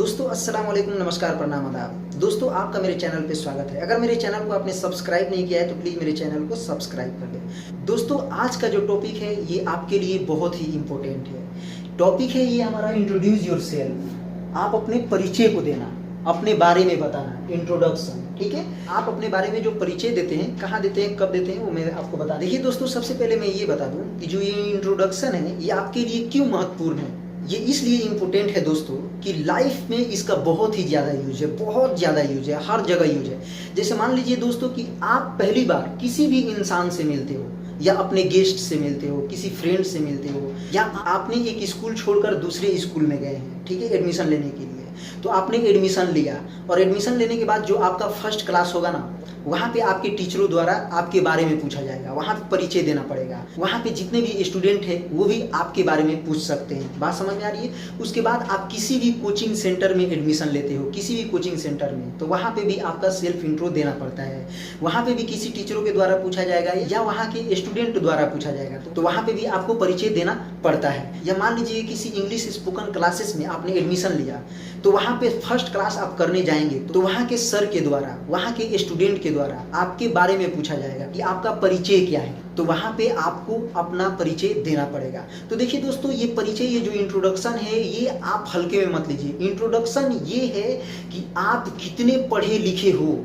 दोस्तों अस्सलाम वालेकुम, नमस्कार, प्रणाम, आदाब। दोस्तों आपका मेरे चैनल पे स्वागत है। अगर मेरे चैनल को आपने सब्सक्राइब नहीं किया है तो प्लीज़ मेरे चैनल को सब्सक्राइब कर लें। दोस्तों आज का जो टॉपिक है ये आपके लिए बहुत ही इम्पोर्टेंट है। टॉपिक है ये हमारा इंट्रोड्यूस योरसेल्फ। आप अपने परिचय को देना, अपने बारे में बताना, इंट्रोडक्शन। ठीक है, आप अपने बारे में जो परिचय देते हैं, कहाँ देते हैं, कब देते हैं, वो मैं आपको बता। देखिए दोस्तों, सबसे पहले मैं ये बता दूं कि जो ये इंट्रोडक्शन है ये आपके लिए क्यों महत्वपूर्ण है। ये इसलिए इम्पोर्टेंट है दोस्तों कि लाइफ में इसका बहुत ही ज़्यादा यूज है, बहुत ज़्यादा यूज है, हर जगह यूज है। जैसे मान लीजिए दोस्तों कि आप पहली बार किसी भी इंसान से मिलते हो, या अपने गेस्ट से मिलते हो, किसी फ्रेंड से मिलते हो, या आपने एक स्कूल छोड़कर दूसरे स्कूल में गए हैं, ठीक है, एडमिशन लेने के लिए। तो आपने एडमिशन लिया और एडमिशन लेने के बाद जो आपका फर्स्ट क्लास होगा ना, वहाँ पे आपके टीचरों द्वारा आपके बारे में पूछा जाएगा, वहाँ पे परिचय देना पड़ेगा। वहाँ पे जितने भी स्टूडेंट हैं वो भी आपके बारे में पूछ सकते हैं। बात समझ में आ रही है। उसके बाद आप किसी भी कोचिंग सेंटर में एडमिशन लेते हो, किसी भी कोचिंग सेंटर में, तो वहाँ पे भी आपका सेल्फ इंट्रो देना पड़ता है। वहाँ पे भी किसी टीचरों के द्वारा पूछा जाएगा या वहाँ के स्टूडेंट द्वारा पूछा जाएगा, तो वहाँ पे भी आपको परिचय देना पड़ता है। या मान लीजिए किसी इंग्लिश स्पोकन क्लासेस में आपने एडमिशन लिया, तो वहाँ पे फर्स्ट क्लास आप करने जाएंगे तो वहाँ के सर के द्वारा, वहाँ के स्टूडेंट के द्वारा आपके बारे में पूछा जाएगा कि आपका परिचय क्या है। तो वहाँ पे आपको अपना परिचय देना पड़ेगा। तो देखिए दोस्तों, ये परिचय, ये जो इंट्रोडक्शन है, ये आप हल्के में मत लीजिए। इंट्रोडक्शन ये है कि आप कितने पढ़े लिखे हो,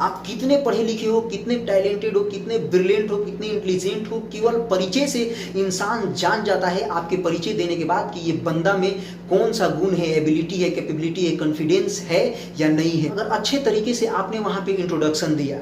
आप कितने पढ़े लिखे हो, कितने टैलेंटेड हो, कितने ब्रिलियंट हो, कितने इंटेलिजेंट हो। केवल परिचय से इंसान जान जाता है, आपके परिचय देने के बाद, कि ये बंदा में कौन सा गुण है, एबिलिटी है, कैपेबिलिटी है, कॉन्फिडेंस है या नहीं है। अगर अच्छे तरीके से आपने वहाँ पे इंट्रोडक्शन दिया,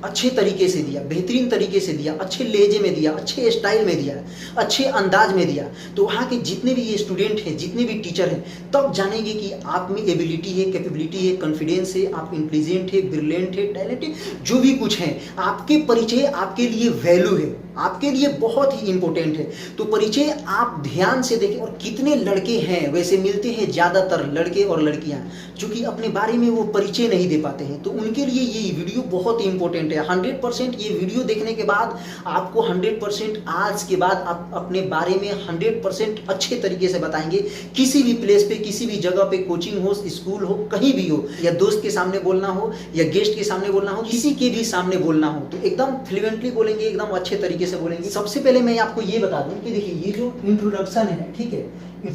अच्छे तरीके से दिया, बेहतरीन तरीके से दिया, अच्छे लहजे में दिया, अच्छे स्टाइल में दिया, अच्छे अंदाज में दिया, तो वहाँ के जितने भी ये स्टूडेंट हैं, जितने भी टीचर हैं, तब जानेंगे कि आप में एबिलिटी है, कैपेबिलिटी है, कॉन्फिडेंस है, आप इंटेलिजेंट है, ब्रिलियंट है, टैलेंट है, जो भी कुछ है। आपके परिचय आपके लिए वैल्यू है, आपके लिए बहुत ही इंपॉर्टेंट है। तो परिचय आप ध्यान से देखें। और कितने लड़के हैं, वैसे मिलते हैं ज़्यादातर लड़के और लड़कियां जो कि अपने बारे में वो परिचय नहीं दे पाते हैं, तो उनके लिए ये वीडियो बहुत ही इंपॉर्टेंट है। 100% ये वीडियो देखने के बाद आपको 100% आज के बाद आप अपने बारे में 100% अच्छे तरीके से बताएंगे। किसी भी प्लेस पे, किसी भी जगह पे, कोचिंग हो, स्कूल हो, कहीं भी हो, या दोस्त के सामने बोलना हो, या गेस्ट के सामने बोलना हो, किसी के भी सामने बोलना हो, तो एकदम फ्लुएंटली बोलेंगे, एकदम अच्छे तरीके से बोलेंगे। सबसे पहले मैं आपको ये बता दूं कि देखिए, ये जो इंट्रोडक्शन है, ठीक है,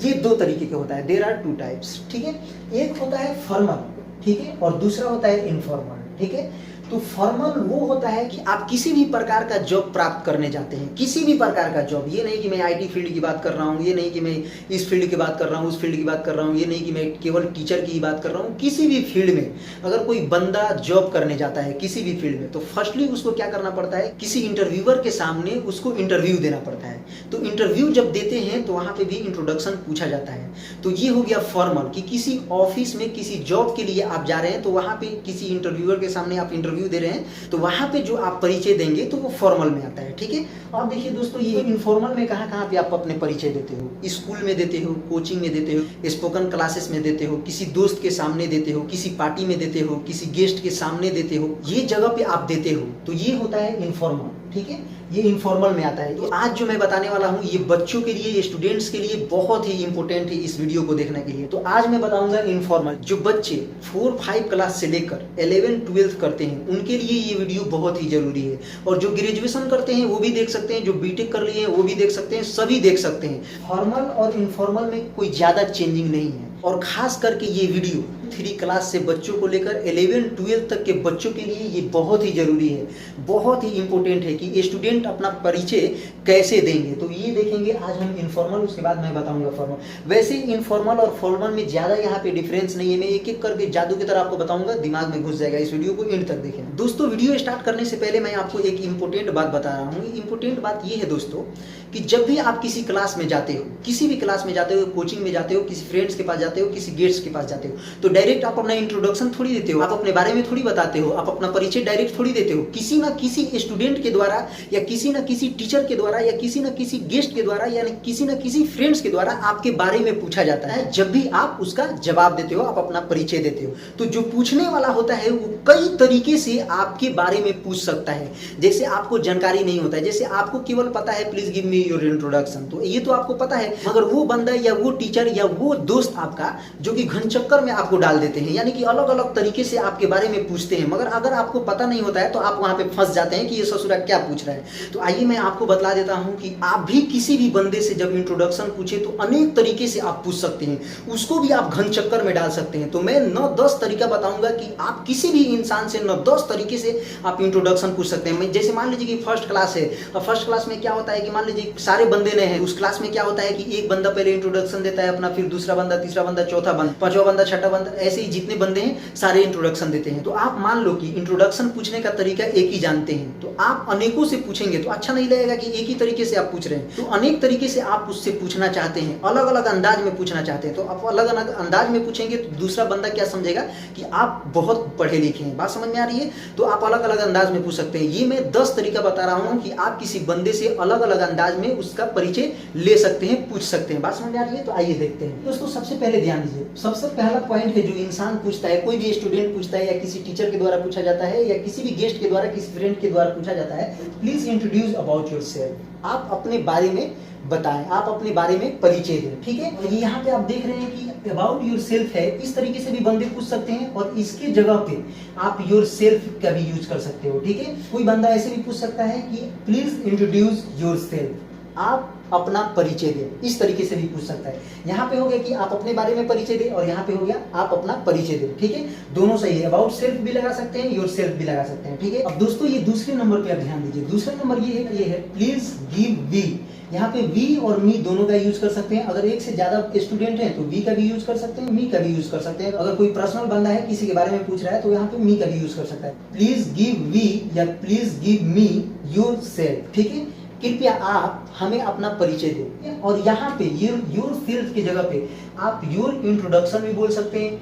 ये दो तरीके के होता है। देयर आर टू टाइप्स, ठीक है। एक होता है फॉर्मल, ठीक है, और दूसरा होता है इनफॉर्मल, ठीक है। तो फॉर्मल वो होता है कि आप किसी भी प्रकार का जॉब प्राप्त करने जाते हैं, किसी भी प्रकार का जॉब। ये नहीं कि मैं आईटी फील्ड की बात कर रहा हूँ, ये नहीं कि मैं इस फील्ड की बात कर रहा हूँ, उस फील्ड की बात कर रहा हूँ, ये नहीं कि मैं केवल टीचर की ही बात कर रहा हूँ। किसी भी फील्ड में अगर कोई बंदा जॉब करने जाता है किसी भी फील्ड में, तो फर्स्टली उसको क्या करना पड़ता है, किसी इंटरव्यूअर के सामने उसको इंटरव्यू देना पड़ता है। तो इंटरव्यू जब देते हैं तो वहाँ पे भी इंट्रोडक्शन पूछा जाता है। तो ये हो गया फॉर्मल, कि किसी ऑफिस में किसी जॉब के लिए आप जा रहे हैं, तो वहाँ पे किसी इंटरव्यूअर के सामने आप इंटरव्यू दे रहे हैं, तो वहाँ पे जो आप परिचय देंगे तो वो फॉर्मल में आता है, ठीक है। अब देखिए दोस्तों, ये इनफॉर्मल में कहाँ पे आप अपने परिचय देते हो। स्कूल में देते हो, कोचिंग में देते हो, स्पोकन क्लासेस में देते हो, किसी दोस्त के सामने देते हो, किसी पार्टी में देते हो, किसी गेस्ट के सामने देते हो, ये जगह पे आप देते हो, तो ये होता है इनफॉर्मल, ठीक है। ये इनफॉर्मल में आता है। तो आज जो मैं बताने वाला हूँ ये बच्चों के लिए, ये स्टूडेंट्स के लिए बहुत ही इंपॉर्टेंट है इस वीडियो को देखने के लिए। तो आज मैं बताऊंगा इनफॉर्मल। जो बच्चे 4-5 क्लास से लेकर 11-12 करते हैं उनके लिए ये वीडियो बहुत ही जरूरी है। और जो ग्रेजुएशन करते हैं वो भी देख सकते हैं, जो बीटेक कर लिए हैं वो भी देख सकते हैं, सभी देख सकते हैं। फॉर्मल और इनफॉर्मल में कोई ज्यादा चेंजिंग नहीं है। और खास करके ये वीडियो 3 क्लास से बच्चों को लेकर 11-12 तक के बच्चों के लिए ये बहुत ही जरूरी है, बहुत ही इंपॉर्टेंट है कि स्टूडेंट अपना परिचय कैसे देंगे। तो ये देखेंगे आज हम इनफॉर्मल, उसके बाद मैं बताऊंगा फॉर्मल। वैसे इनफॉर्मल और फॉर्मल में ज्यादा यहाँ पे डिफरेंस नहीं है। मैं एक एक करके जादू की तरह आपको बताऊंगा, दिमाग में घुस जाएगा। इस वीडियो को एंड तक देखें। दोस्तों, वीडियो स्टार्ट करने से पहले मैं आपको एक इंपॉर्टेंट बात बता रहा हूँ। इंपॉर्टेंट बात ये है दोस्तों कि जब भी आप किसी क्लास में जाते हो, किसी भी क्लास में जाते हो, कोचिंग में जाते हो, किसी फ्रेंड्स के पास जाते हो, किसी गेस्ट के पास जाते हो, तो डायरेक्ट आप अपना इंट्रोडक्शन थोड़ी देते हो, आप अपने बारे में थोड़ी बताते हो, आप अपना परिचय डायरेक्ट थोड़ी देते हो। किसी ना किसी स्टूडेंट के द्वारा, या किसी ना किसी टीचर के द्वारा, या किसी ना किसी गेस्ट के द्वारा, या किसी ना किसी फ्रेंड्स के द्वारा आपके बारे में पूछा जाता है। जब भी आप उसका जवाब देते हो, आप अपना परिचय देते हो, तो जो पूछने वाला होता है वो कई तरीके से आपके बारे में पूछ सकता है। जैसे आपको जानकारी नहीं होता है, जैसे आपको केवल पता है please give me your introduction. तो ये तो आपको पता है, मगर वो बंदा या वो टीचर या वो दोस्त आपका जो कि घन चक्कर में आपको डाल देते हैं, यानी कि अलग अलग तरीके से आपके बारे में पूछते हैं, मगर अगर आपको पता नहीं होता है तो आप वहां पे फंस जाते हैं कि ये ससुरा क्या पूछ रहा है। तो आइए मैं आपको बतला देता हूं कि आप भी किसी भी बंदे से जब इंट्रोडक्शन पूछे तो अनेक तरीके से आप पूछ सकते हैं, उसको भी आप घन चक्कर में डाल सकते हैं। तो मैं 9-10 तरीका बताऊंगा कि आप किसी भी इंसान से 9-10 तरीके से आप इंट्रोडक्शन पूछ सकते हैं। जैसे मान लीजिए कि फर्स्ट क्लास है, और फर्स्ट क्लास में क्या होता है कि मान लीजिए सारे बंदे ने हैं, उस क्लास में क्या होता है कि एक बंदा पहले इंट्रोडक्शन देता है अपना, फिर दूसरा बंदा, तीसरा बंदा, चौथा बंदा, पांचवा बंदा, छठा बंदा, ऐसे ही जितने बंदे हैं सारे इंट्रोडक्शन देते हैं। तो आप मान लो कि इंट्रोडक्शन पूछने का तरीका एक ही जानते हैं, तो आप अनेकों से पूछेंगे तो अच्छा नहीं लगेगा कि एक ही तरीके से आप पूछ रहे हैं। तो अनेक तरीके से आप उससे पूछना चाहते हैं, अलग अलग अंदाज में पूछना चाहते हैं। तो आप अलग अलग अंदाज में पूछेंगे तो दूसरा बंदा क्या समझेगा कि आप बहुत पढ़े लिखे हैं। बात समझ में आ रही है? तो आप अलग अलग अंदाज में पूछ सकते हैं। ये मैं 10 तरीका बता रहा हूं कि आप किसी बंदे से अलग अलग अंदाज में उसका परिचय ले सकते हैं, पूछ सकते हैं। बात समझ में आ रही है? तो आइए देखते हैं दोस्तों। सबसे पहले ध्यान दीजिए, सबसे पहला पॉइंट है जो इंसान पूछता है, कोई भी स्टूडेंट पूछता है या किसी टीचर के द्वारा पूछा जाता है या किसी भी गेस्ट के द्वारा, किसी फ्रेंड के द्वारा पूछा जाता है, प्लीज इंट्रोड्यूस अबाउट योरसेल्फ। आप अपने बारे में बताएं, आप अपने बारे में परिचय दें। ठीक है, ये यहाँ पे आप देख रहे हैं कि अबाउट योरसेल्फ है, इस तरीके से भी बंदे पूछ सकते हैं और इसके जगह पे आप योरसेल्फ का भी यूज कर सकते हो। ठीक है, कोई बंदा ऐसे भी पूछ सकता है कि प्लीज इंट्रोड्यूस योरसेल्फ, आप अपना परिचय दें, इस तरीके से भी पूछ सकता है। यहाँ पे हो गया कि आप अपने बारे में परिचय दें और यहाँ पे हो गया आप अपना परिचय दें। ठीक है, दोनों सही है, अबाउट सेल्फ भी लगा सकते हैं, योरसेल्फ भी लगा सकते हैं। ठीक है, अब दोस्तों ये दूसरे नंबर पे आप ध्यान दीजिए। दूसरा नंबर ये है प्लीज गिव वी। यहाँ पे वी और मी दोनों का यूज कर सकते हैं। अगर एक से ज्यादा स्टूडेंट हैं तो वी का भी यूज कर सकते हैं, मी का भी यूज कर सकते हैं। अगर कोई पर्सनल बंदा है किसी के बारे में पूछ रहा है तो यहाँ पे मी का भी यूज कर सकता है। प्लीज गिव वी या प्लीज गिव मी योरसेल्फ। ठीक है, कृपया आप हमें अपना परिचय दें। और यहाँ पे योरसेल्फ की जगह पे आप योर इंट्रोडक्शन भी बोल सकते हैं,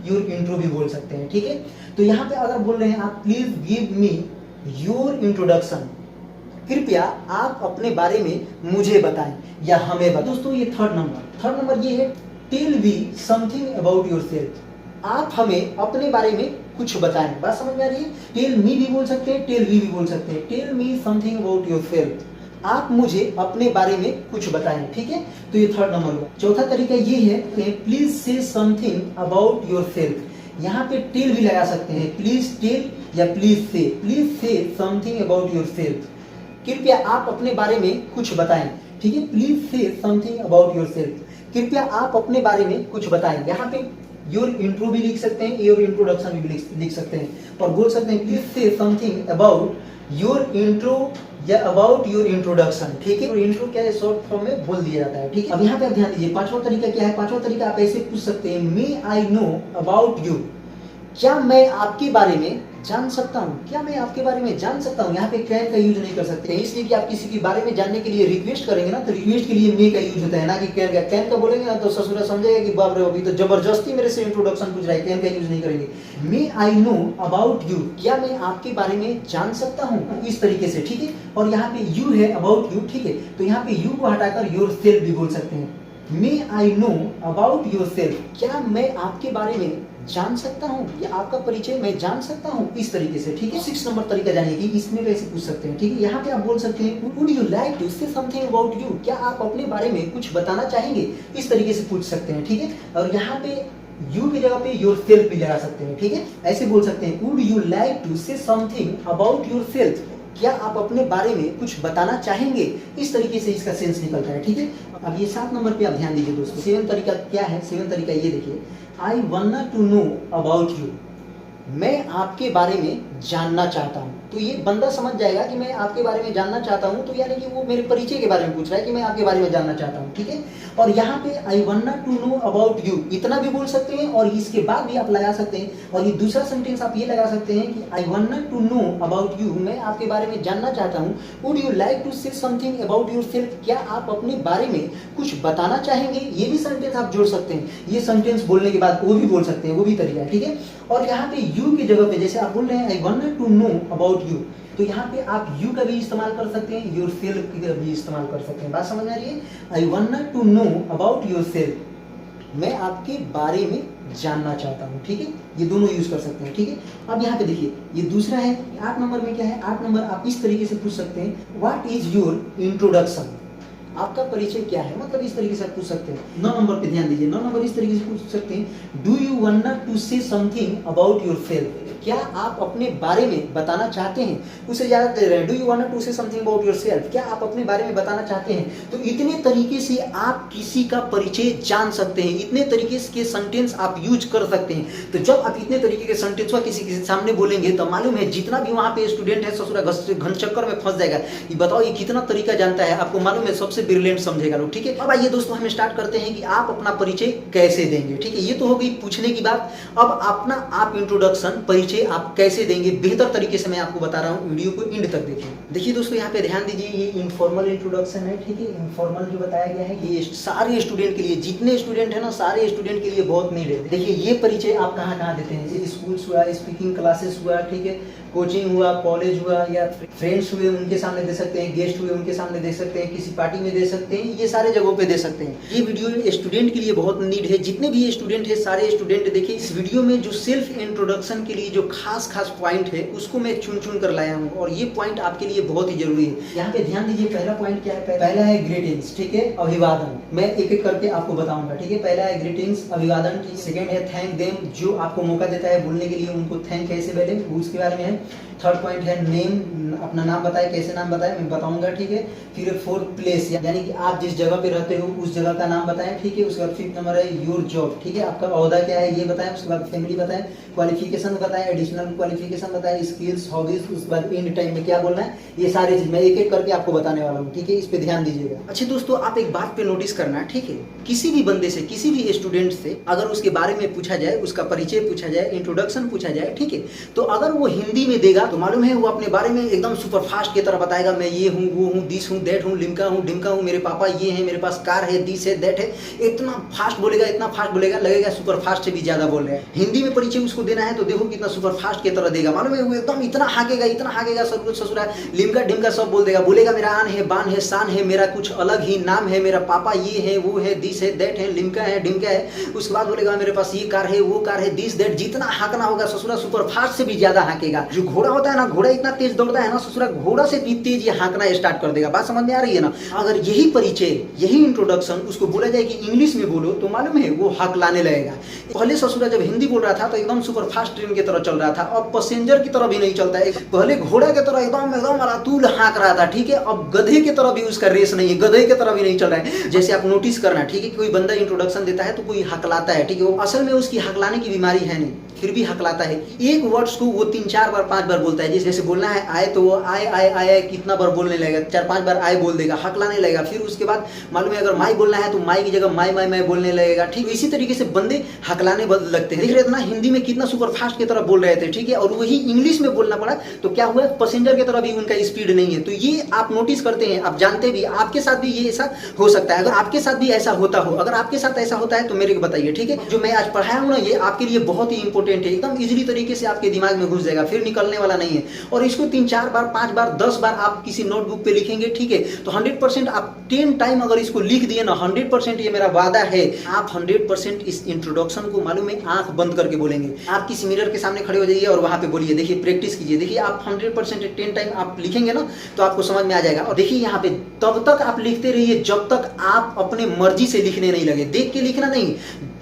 योर इंट्रो भी बोल सकते हैं। ठीक है, तो यहाँ पे अगर बोल रहे हैं आप please give me your introduction, कृपया आप अपने बारे में मुझे बताएं या हमें बताएं। दोस्तों ये थर्ड नंबर ये है tell me something about yourself. आप हमें अपने बारे में कुछ बताएं। बात समझ में आ रही है? टेल मी भी बोल सकते हैं, टेल वी भी बोल सकते हैं। Tell me something about yourself, आप मुझे अपने बारे में कुछ बताएं। ठीक है, तो ये थर्ड नंबर हुआ। चौथा तरीका ये है प्लीज से समथिंग अबाउट योरसेल्फ। यहाँ पे टेल भी लगा सकते हैं, प्लीज टेल या प्लीज से समथिंग अबाउट योरसेल्फ, कृपया आप अपने बारे में कुछ बताएं। ठीक है, प्लीज से समथिंग अबाउट योरसेल्फ, कृपया आप अपने बारे में कुछ बताएं। यहाँ पे योर इंट्रो भी लिख सकते हैं, योर इंट्रोडक्शन भी लिख सकते हैं और बोल सकते हैं प्लीज से समथिंग अबाउट योर इंट्रो या अबाउट योर इंट्रोडक्शन। ठीक है, और इंट्रो क्या है, शॉर्ट फॉर्म में बोल दिया जाता है। ठीक है, अब यहाँ पे आप ध्यान दीजिए, पांचवा तरीका क्या है। पांचवा तरीका आप ऐसे पूछ सकते हैं, मे आई नो अबाउट यू, क्या मैं आपके बारे में जान सकता हूँ, क्या मैं आपके बारे में जान सकता हूँ। यहाँ पे कैन का यूज नहीं कर सकते, इसलिए कि आप किसी के बारे में जानने के लिए रिक्वेस्ट करेंगे ना, तो रिक्वेस्ट के लिए मे का यूज होता है, ना कि कैन का। कैन का बोलेंगे ना तो ससुरा समझेगा कि बाप रे अभी तो जबरदस्ती मेरे से इंट्रोडक्शन पूछ रहा है, कैन का यूज नहीं करेंगे। मे आई नो अबाउट यू, क्या मैं आपके बारे में जान सकता हूँ, इस तरीके से। ठीक है, और यहाँ पे यू है अबाउट यू। ठीक है, तो यहाँ पे यू को हटाकर योरसेल्फ भी बोल सकते हैं। मे आई नो अबाउट योरसेल्फ, क्या मैं आपके बारे में जान सकता हूँ या आपका परिचय मैं जान सकता हूँ, इस तरीके से। ठीक है, 6 नंबर तरीका जानिए कि इसमें कैसे पूछ सकते हैं। ठीक है, यहाँ पे आप बोल सकते हैं would you like to say something about you, क्या आप अपने बारे में कुछ बताना चाहेंगे, इस तरीके से पूछ सकते हैं। ठीक है, और यहाँ पे यू की जगह पे योरसेल्फ भी लगा सकते हैं। ठीक है, ऐसे बोल सकते हैं would you like to say something about yourself, क्या आप अपने बारे में कुछ बताना चाहेंगे, इस तरीके से इसका सेंस निकलता है। ठीक है, अब ये 7 नंबर पे आप ध्यान दीजिए दोस्तों। 7 तरीका क्या है? 7 तरीका ये देखिए, I want to know about you, मैं आपके बारे में जानना चाहता हूँ। तो ये बंदा समझ जाएगा कि मैं आपके बारे में जानना चाहता हूँ, तो यानी कि वो मेरे परिचय के बारे में पूछ रहा है कि मैं आपके बारे में जानना चाहता हूँ। ठीक है, और यहाँ पे I want to know about you इतना भी बोल सकते हैं और इसके बाद भी आप लगा सकते हैं। और ये दूसरा सेंटेंस आप ये लगा सकते हैं कि I want to know about you, मैं आपके बारे में जानना चाहता हूँ। Would you like to say something about yourself, क्या आप अपने बारे में कुछ बताना चाहेंगे, ये भी सेंटेंस आप जोड़ सकते हैं। ये सेंटेंस बोलने के बाद वो भी बोल सकते हैं, वो भी तरीका है। ठीक है, और यहाँ पे यू की जगह पे जैसे आप बोल रहे हैं I want to know about you, तो यहाँ पे आप यू का भी इस्तेमाल कर सकते हैं, योरसेल्फ का भी इस्तेमाल कर सकते हैं। बात समझ आ रही है? I want to know about yourself, मैं आपके बारे में जानना चाहता हूँ। ठीक है, ये दोनों यूज कर सकते हैं। ठीक है, अब यहाँ पे देखिए ये दूसरा है। 8 नंबर में क्या है? 8 नंबर आप इस तरीके से पूछ सकते हैं, व्हाट इज योर इंट्रोडक्शन, आपका परिचय क्या है, मतलब इस तरीके से आप पूछ सकते हैं। 9 नंबर पे ध्यान दीजिए, 9 नंबर इस तरीके से पूछ सकते हैं, do you want to say something about yourself, क्या आप अपने बारे में बताना चाहते हैं, उसे ज्यादा दे रहे हैं, do you want to say something about yourself, क्या आप अपने बारे में बताना चाहते हैं। तो इतने तरीके से आप किसी का परिचय जान सकते हैं, इतने तरीके के सेंटेंस आप यूज कर सकते हैं। तो जब आप इतने तरीके के सेंटेंस किसी के सामने बोलेंगे तो मालूम है जितना भी वहां पे स्टूडेंट है ससुरा घन चक्कर में फंस जाएगा। ये बताओ ये कितना तरीका जानता है, आपको मालूम है सबसे ब्रिलियंट समझेगा लोग। ठीक है, अब आइए दोस्तों हम स्टार्ट करते हैं कि आप अपना परिचय कैसे देंगे। ठीक है, ये तो हो गई पूछने की बात। अब अपना आप इंट्रोडक्शन परिचय आप कैसे देंगे बेहतर तरीके से मैं आपको बता रहा हूँ, वीडियो को एंड तक देखिए। देखिए दोस्तों यहाँ पे ध्यान दीजिए, ये इनफॉर्मल इंट्रोडक्शन है। ठीक है, इनफॉर्मल जो बताया गया है ये सारे स्टूडेंट के लिए, जितने स्टूडेंट है ना सारे स्टूडेंट के लिए बहुत नीड है। देखिए ये परिचय आप कहाँ कहाँ देते हैं, स्कूल हुआ, स्पीकिंग क्लासेस हुआ, ठीक है, कोचिंग हुआ, कॉलेज हुआ, या फ्रेंड्स हुए उनके सामने दे सकते हैं, गेस्ट हुए उनके सामने दे सकते हैं, किसी पार्टी में दे सकते हैं, ये सारे जगहों पे दे सकते हैं। ये वीडियो स्टूडेंट के लिए बहुत नीड है, जितने भी स्टूडेंट है सारे स्टूडेंट देखिए इस वीडियो में जो सेल्फ इंट्रोडक्शन के लिए जो खास पॉइंट है उसको मैं चुन चुन कर लाया हूँ और ये पॉइंट आपके लिए बहुत ही जरूरी है। यहाँ पे ध्यान दीजिए, पहला पॉइंट क्या है, पहला है ग्रीटिंग्स, ठीक है, अभिवादन। मैं एक एक करके आपको बताऊंगा। ठीक है, पहला है ग्रीटिंग्स, अभिवादन। सेकंड है थैंक देम, जो आपको मौका देता है बोलने के लिए उनको थैंक कैसे बोले उसके बारे में है। थर्ड पॉइंट है नेम, अपना नाम बताए, कैसे नाम बताए मैं बताऊंगा। ठीक है, फिर फोर्थ प्लेस, यानी कि आप जिस जगह पे रहते हो उस जगह का नाम बताएं। ठीक है, उसके बाद फिफ्थ नंबर है योर जॉब, ठीक है, आपका ओहदा क्या है ये बताएं। उसके बाद फैमिली बताएं, क्वालिफिकेशन बताएं, एडिशनल क्वालिफिकेशन बताएं, स्किल्स, हॉबीज, उसके बाद एंड टाइम में क्या बोलना है, ये सारी चीज मैं एक एक करके आपको बताने वाला हूँ। ठीक है, इस पे ध्यान दीजिएगा। अच्छा दोस्तों, आप एक बात पे नोटिस करना है, ठीक है, किसी भी बंदे से, किसी भी स्टूडेंट से अगर उसके बारे में पूछा जाए, उसका परिचय पूछा जाए, इंट्रोडक्शन पूछा जाए, ठीक है, तो अगर वो हिंदी में देगा तो मालूम है वो अपने बारे में एकदम सुपर फास्ट की तरह बताएगा, मैं ये हूँ, वो हूँ, दिस हूँ, दैट हूँ, लिमका हूँ, डिमका हूँ, मेरे पापा ये हैं, मेरे पास कार है, दिस है, दैट है। इतना फास्ट बोलेगा, इतना फास्ट बोलेगा, लगेगा सुपर फास्ट से भी ज्यादा बोल रहे हैं। हिंदी में परिचय उसको देना है तो देखो कितना सुपर फास्ट की तरह देगा, मालूम है वो एकदम इतना हाकेगा सब कुछ ससुरा लिमका डिमका सब बोल देगा। बोलेगा मेरा आन है, बान है, शान है, मेरा कुछ अलग ही नाम है, मेरा पापा ये है, वो है, दिस है, दैट है, लिमका है, डिमका है। उसके बाद बोलेगा मेरे पास ये कार है, वो कार है, दिस दैट। जितना हाकना होगा ससुरा सुपर फास्ट से भी ज्यादा हाकेगा। जो घोड़ा होता है ना, घोड़ा इतना तेज दौड़ता है ना, ससुरा घोड़ा से भी तेज ये हांकना स्टार्ट कर देगा। बात समझ में आ रही है ना। अगर यही परिचय, यही इंट्रोडक्शन उसको बोला जाए कि इंग्लिश में बोलो तो मालूम है वो हकलाने लगेगा। पहले ससुरा जब हिंदी बोल रहा था तो एकदम सुपर फास्ट ट्रेन की तरह चल रहा था, अब पैसेंजर की तरह भी नहीं चलता है। पहले घोड़ा की तरह एकदम अरातूल हाँक रहा था, ठीक है, अब गधे की तरह भी उसका रेस नहीं है, गधे की तरह भी नहीं चल रहा है। जैसे आप नोटिस करना, ठीक है, कोई बंदा इंट्रोडक्शन देता है तो कोई हकलाता है, ठीक है, वो असल में उसकी हकलाने की बीमारी है नहीं, फिर भी हकलाता है। एक वर्ड्स को वो 3-4 बार 5 बार बोलता है। जैसे बोलना है आए तो वो आए आए आए कितना बार बोलने लगेगा, 4-5 बार आए बोल देगा, हकलाने लगेगा। फिर उसके बाद मालूम है अगर माई बोलना है तो माई की जगह माई माई माई बोलने लगेगा। ठीक, इसी तरीके से बंदे हकलाने लगते हैं। देख रहे थे ना, हिंदी में कितना सुपर फास्ट की तरह बोल रहे थे, ठीक है, और वही इंग्लिश में बोलना पड़ा तो क्या हुआ, पैसेंजर की तरह भी उनका स्पीड नहीं है। तो ये आप नोटिस करते हैं, आप जानते भी, आपके साथ भी ये ऐसा हो सकता है। अगर आपके साथ भी ऐसा होता हो, अगर आपके साथ ऐसा होता है तो मेरे को बताइए। ठीक है, जो मैं आज पढ़ाया हूँ ना ये आपके लिए बहुत ही इंपॉर्टेंट है, एकदम इजीली तरीके से आपके दिमाग में घुस जाएगा, फिर निकलने वाला नहीं है। और इसको 3-4 बार 5 बार 10 बार आप किसी नोटबुक पे लिखेंगे, ठीक है, तो 100% आप 10 टाइम अगर इसको लिख दिए ना, 100% ये मेरा वादा है, आप 100% इस इंट्रोडक्शन को मालूम है आंख बंद करके बोलेंगे। आप किसी मिरर के सामने खड़े हो जाइए और वहां पे बोलिए, देखिए प्रैक्टिस कीजिए, देखिए आप 100% 10 टाइम आप लिखेंगे ना तो आपको समझ में आ जाएगा। और देखिए यहाँ पे तब तक आप लिखते रहिए जब तक आप अपने मर्जी से लिखने नहीं लगे, देख के लिखना नहीं,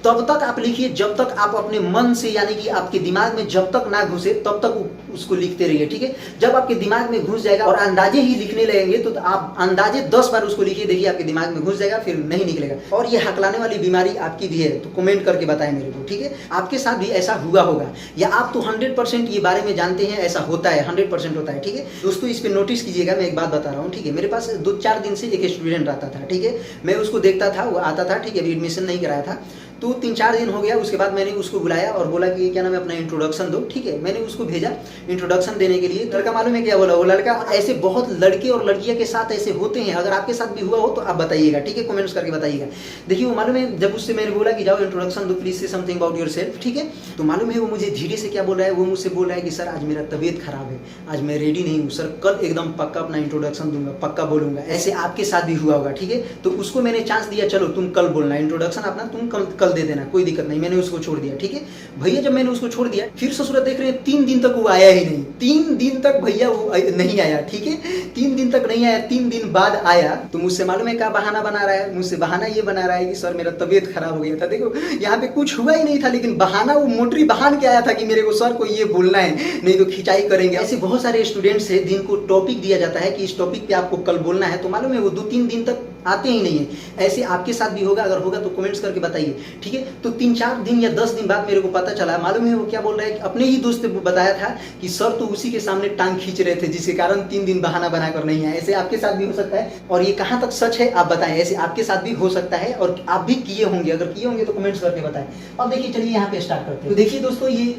तब तक आप लिखिए जब तक आप अपने मन से, यानी कि आपके दिमाग में जब तक ना घुसे तब तक उसको लिखते रहिए। ठीक है, जब आपके दिमाग में घुस जाएगा और अंदाजे ही लिखने लगेंगे तो आप अंदाजे 10 बार उसको लिखिए, देखिए आपके दिमाग में घुस जाएगा, फिर नहीं निकलेगा। और ये हकलाने वाली बीमारी आपकी भी है तो कमेंट करके बताएं मेरे को, ठीक है, आपके साथ भी ऐसा हुआ होगा या आप तो 100% ये बारे में जानते हैं ऐसा होता है, 100% होता है। ठीक है दोस्तों, इस पे नोटिस कीजिएगा, मैं एक बात बता रहा हूँ, ठीक है, मेरे पास 2-4 दिन से एक स्टूडेंट आता था, ठीक है, मैं उसको देखता था, वो आता था, ठीक है, अभी एडमिशन नहीं कराया था, तो 3-4 दिन हो गया। उसके बाद मैंने उसको बुलाया और बोला कि क्या नाम है, अपना इंट्रोडक्शन दो। ठीक है, मैंने उसको भेजा इंट्रोडक्शन देने के लिए। लड़का मालूम है क्या बोला, वो लड़का, ऐसे बहुत लड़के और लड़कियां के साथ ऐसे होते हैं, अगर आपके साथ भी हुआ हो तो आप बताइएगा, ठीक है, कमेंट्स करके बताइएगा। देखिए वो मालूम है, जब उससे मैंने बोला कि जाओ इंट्रोडक्शन दो, प्लीज से समथिंग अबाउट योर सेल्फ, ठीक है, तो मालूम है वो मुझे धीरे से क्या बोल रहा है, वो मुझसे बोल रहा है कि सर आज मेरा तबीयत खराब है, आज मैं रेडी नहीं हूँ सर, कल एकदम पक्का अपना इंट्रोडक्शन दूंगा, पक्का बोलूंगा। ऐसे आपके साथ भी हुआ होगा, ठीक है, तो उसको मैंने चांस दिया, चलो तुम कल बोलना इंट्रोडक्शन अपना, तुम कल कल दे देना, कोई दिक्कत नहीं, मैंने उसको छोड़ दिया। ठीक है भैया, जब मैंने उसको छोड़ दिया फिर ससुरा देख रहे हैं 3 दिन तक वो आया ही नहीं, 3 दिन तक भैया वो नहीं आया। ठीक है 3 दिन तक नहीं आया, 3 दिन बाद आया तो मुझसे मालूम है क्या बहाना बना रहा है, मुझसे बहाना ये बना रहा है कि सर मेरा तबीयत खराब हो गया था। देखो यहाँ पे कुछ हुआ ही नहीं था, लेकिन बहाना वो मोटरी बहान के आया था कि मेरे को सर को ये बोलना है, नहीं तो खिंचाई करेंगे। ऐसे बहुत सारे स्टूडेंट्स हैं जिनको टॉपिक दिया जाता है कि इस टॉपिक पे आपको कल बोलना है, तो मालूम है वो 2-3 दिन तक आते ही नहीं है। ऐसे आपके साथ भी होगा, अगर होगा तो कमेंट्स करके बताइए। ठीक है तो 3-4 दिन या 10 दिन बाद मेरे को पता चला, मालूम है वो क्या बोल रहा है कि अपने ही दोस्त ने बताया था कि सर तो उसी के सामने टांग खींच रहे थे, जिसके कारण 3 दिन बहाना बनाकर नहीं आए। ऐसे आपके साथ भी हो सकता है, और ये कहाँ तक सच है आप बताएं। ऐसे आपके साथ भी हो सकता है और आप भी किए होंगे, अगर किए होंगे तो कमेंट्स करके बताएं। अब देखिए चलिए यहाँ पे स्टार्ट करते हैं। तो देखिए दोस्तों ये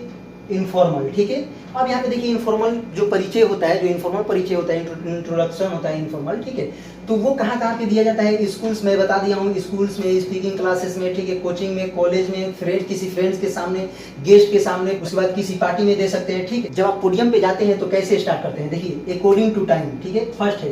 इनफॉर्मल, ठीक है। अब यहाँ पे देखिए इनफॉर्मल जो परिचय होता है, जो इनफॉर्मल परिचय होता है, इंट्रोडक्शन होता है इनफॉर्मल, ठीक है। तो वो कहाँ कहाँ पे दिया जाता है? स्कूल्स में बता दिया हूँ, स्कूल्स में, स्पीकिंग क्लासेस में, ठीक है, कोचिंग में, कॉलेज में, किसी फ्रेंड्स के सामने, गेस्ट के सामने, उसके बाद किसी पार्टी में दे सकते हैं। ठीक है जब आप पोडियम पे जाते हैं तो कैसे स्टार्ट करते हैं? देखिए अकॉर्डिंग टू टाइम, ठीक है। फर्स्ट है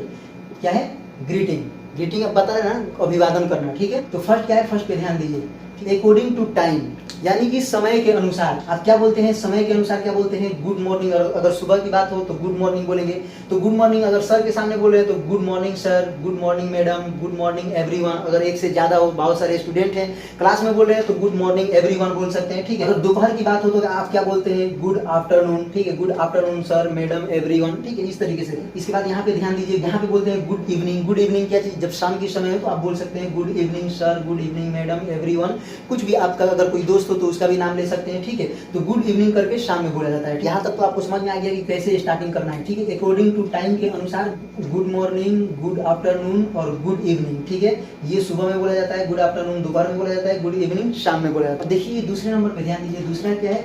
क्या है? ग्रीटिंग अब बता रहे ना, अभिवादन करना, ठीक है। तो फर्स्ट क्या है? फर्स्ट पे ध्यान दीजिए, अकॉर्डिंग टू टाइम, यानी कि समय के अनुसार। आप क्या बोलते हैं? समय के अनुसार क्या बोलते हैं? Good morning. अगर सुबह की बात हो तो गुड मॉर्निंग बोलेंगे, तो गुड मॉर्निंग। अगर सर के सामने बोल रहे हैं तो good morning sir, good morning madam, good morning everyone. अगर एक से ज्यादा हो, बहुत सारे स्टूडेंट हैं क्लास में बोल रहे हैं तो गुड मॉर्निंग एवरीवन बोल सकते हैं, ठीक है। अगर दोपहर की बात हो तो आप क्या बोलते हैं? गुड आफ्टरनून, ठीक है, good afternoon sir, madam, everyone, ठीक है, इस तरीके से। इसके बाद यहाँ पे ध्यान दीजिए, यहाँ पे बोलते हैं गुड इवनिंग। गुड इवनिंग क्या चीज? जब शाम की समय है तो आप बोल सकते हैं good evening sir, good evening madam, everyone. कुछ भी आपका अगर कोई दोस्त हो तो उसका भी नाम ले सकते हैं, ठीक है। तो गुड इवनिंग करके शाम में बोला जाता है। यहाँ तक तो आपको समझ में आ गया कि कैसे स्टार्टिंग करना है, ठीक है। अकॉर्डिंग टू टाइम के अनुसार गुड मॉर्निंग, गुड आफ्टरनून और गुड इवनिंग, ठीक है। ये सुबह में बोला जाता है, गुड आफ्टरनून दोपहर में बोला जाता है, गुड इवनिंग शाम में बोला जाता है। देखिए दूसरे नंबर पे ध्यान दीजिए, दूसरा क्या है?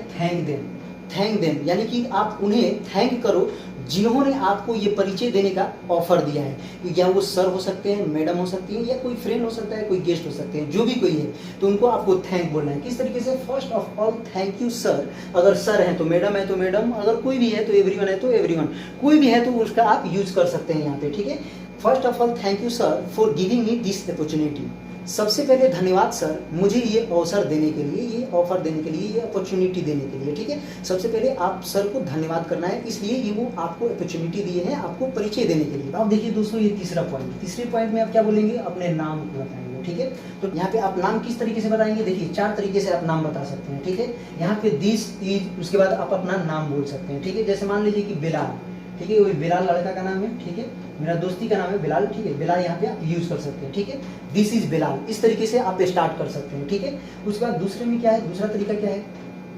थैंक देम, यानी कि आप उन्हें थैंक करो जिन्होंने आपको ये परिचय देने का ऑफर दिया है। या वो सर हो सकते हैं, मैडम हो सकती है, या कोई फ्रेंड हो सकता है, कोई गेस्ट हो सकते हैं, जो भी कोई है, तो उनको आपको थैंक बोलना है। किस तरीके से? First of all thank you sir. अगर सर है तो मैडम है तो मैडम, अगर कोई भी है तो एवरीवन है तो एवरीवन, कोई भी है तो उसका आप यूज कर सकते हैं यहाँ पे, ठीक है। First of all thank you sir for giving me this opportunity. सबसे पहले धन्यवाद सर, मुझे ये अवसर देने के लिए, ये ऑफर देने के लिए, ये अपॉर्चुनिटी देने के लिए, ठीक है। सबसे पहले आप सर को धन्यवाद करना है, इसलिए ये वो आपको अपॉर्चुनिटी दिए हैं, आपको परिचय देने के लिए। अब देखिए दोस्तों ये तीसरा पॉइंट, तीसरे पॉइंट में आप क्या बोलेंगे? अपने नाम को बताएंगे, ठीक है। तो यहाँ पे आप नाम किस तरीके से बताएंगे? देखिए 4 तरीके से आप नाम बता सकते हैं, ठीक है। यहाँ पे दिस इज, उसके बाद आप अपना नाम बोल सकते हैं, ठीक है। जैसे मान लीजिए कि बिलाल, ठीक है, वही बिलाल लड़का का नाम है, ठीक है, मेरा दोस्ती का नाम है बिलाल, ठीक है। बिलाल यहाँ पे आप यूज कर सकते हैं, ठीक है। दिस इज बिलाल, इस तरीके से आप स्टार्ट कर सकते हैं, ठीक है। उसके बाद दूसरे में क्या है? दूसरा तरीका क्या है?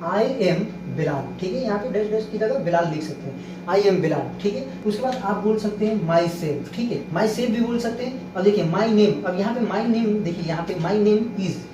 आई एम बिलाल, ठीक है। यहाँ पे डैश डैश की जगह बिलाल लिख सकते हैं, आई एम बिलाल, ठीक है। उसके बाद आप बोल सकते हैं माई सेल्फ, ठीक है, माई सेल्फ भी बोल सकते हैं। अब देखिए माई नेम, अब यहाँ पे माई नेम, देखिए यहाँ पे माई नेम इज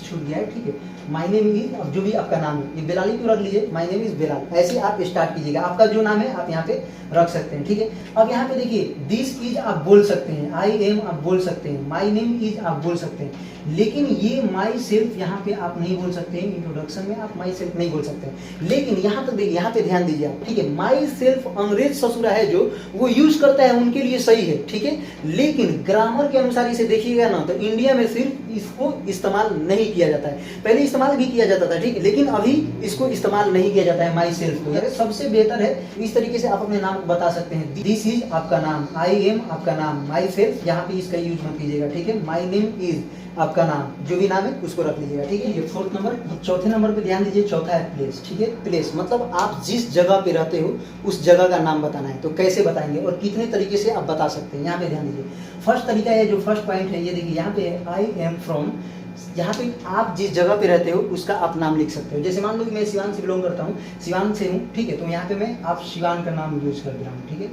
छूट गया है, ठीक है। माई नेम इज, अब जो भी आपका नाम है, ये बिलाल ही क्यों रख लीजिए, माई नेम इज बिलाल, ऐसे आप स्टार्ट कीजिएगा। आपका जो नाम है आप यहाँ पे रख सकते हैं, ठीक है। अब यहाँ पे देखिए दिस इज आप बोल सकते हैं, आई एम आप बोल सकते हैं, माई नेम इज आप बोल सकते हैं, लेकिन ये माई सेल्फ यहाँ पे आप नहीं बोल सकते हैं। इंट्रोडक्शन में आप माई सेल्फ नहीं बोल सकते हैं, लेकिन यहाँ तक देखिए, यहाँ पे ध्यान दीजिए आप, ठीक है। माई सेल्फ अंग्रेज ससुरा है जो वो यूज करता है, उनके लिए सही है, ठीक है। लेकिन ग्रामर के अनुसार इसे देखिएगा ना तो इंडिया में सिर्फ इसको इस्तेमाल नहीं किया जाता है। पहले इस्तेमाल भी किया जाता था, ठीक है, लेकिन अभी इसको इस्तेमाल नहीं किया जाता है माई सेल्फ को। सबसे बेहतर है इस तरीके से आप अपने नाम को बता सकते हैं। दिस इज आपका नाम, आई एम आपका नाम, माई सेल्फ यहाँ पे इसका यूज मत कीजिएगा, ठीक है। माई नेम इज आपका नाम, जो भी नाम है उसको रख लीजिएगा, ठीक है। ये 4th नंबर। चौथे नंबर पे ध्यान दीजिए, चौथा है प्लेस, ठीक है। प्लेस मतलब आप जिस जगह पे रहते हो उस जगह का नाम बताना है। तो कैसे बताएंगे और कितने तरीके से आप बता सकते हैं, यहाँ पे ध्यान दीजिए। फर्स्ट तरीका है, जो फर्स्ट पॉइंट है, ये देखिए यहाँ पे आई एम फ्रॉम, यहाँ पे आप जिस जगह पे रहते हो उसका आप नाम लिख सकते हो। जैसे मान लो कि मैं सिवान से बिलोंग करता हूँ, सिवान से हूँ, ठीक है, तो यहाँ पे मैं आप सिवान का नाम यूज कर रहा हूँ, ठीक है,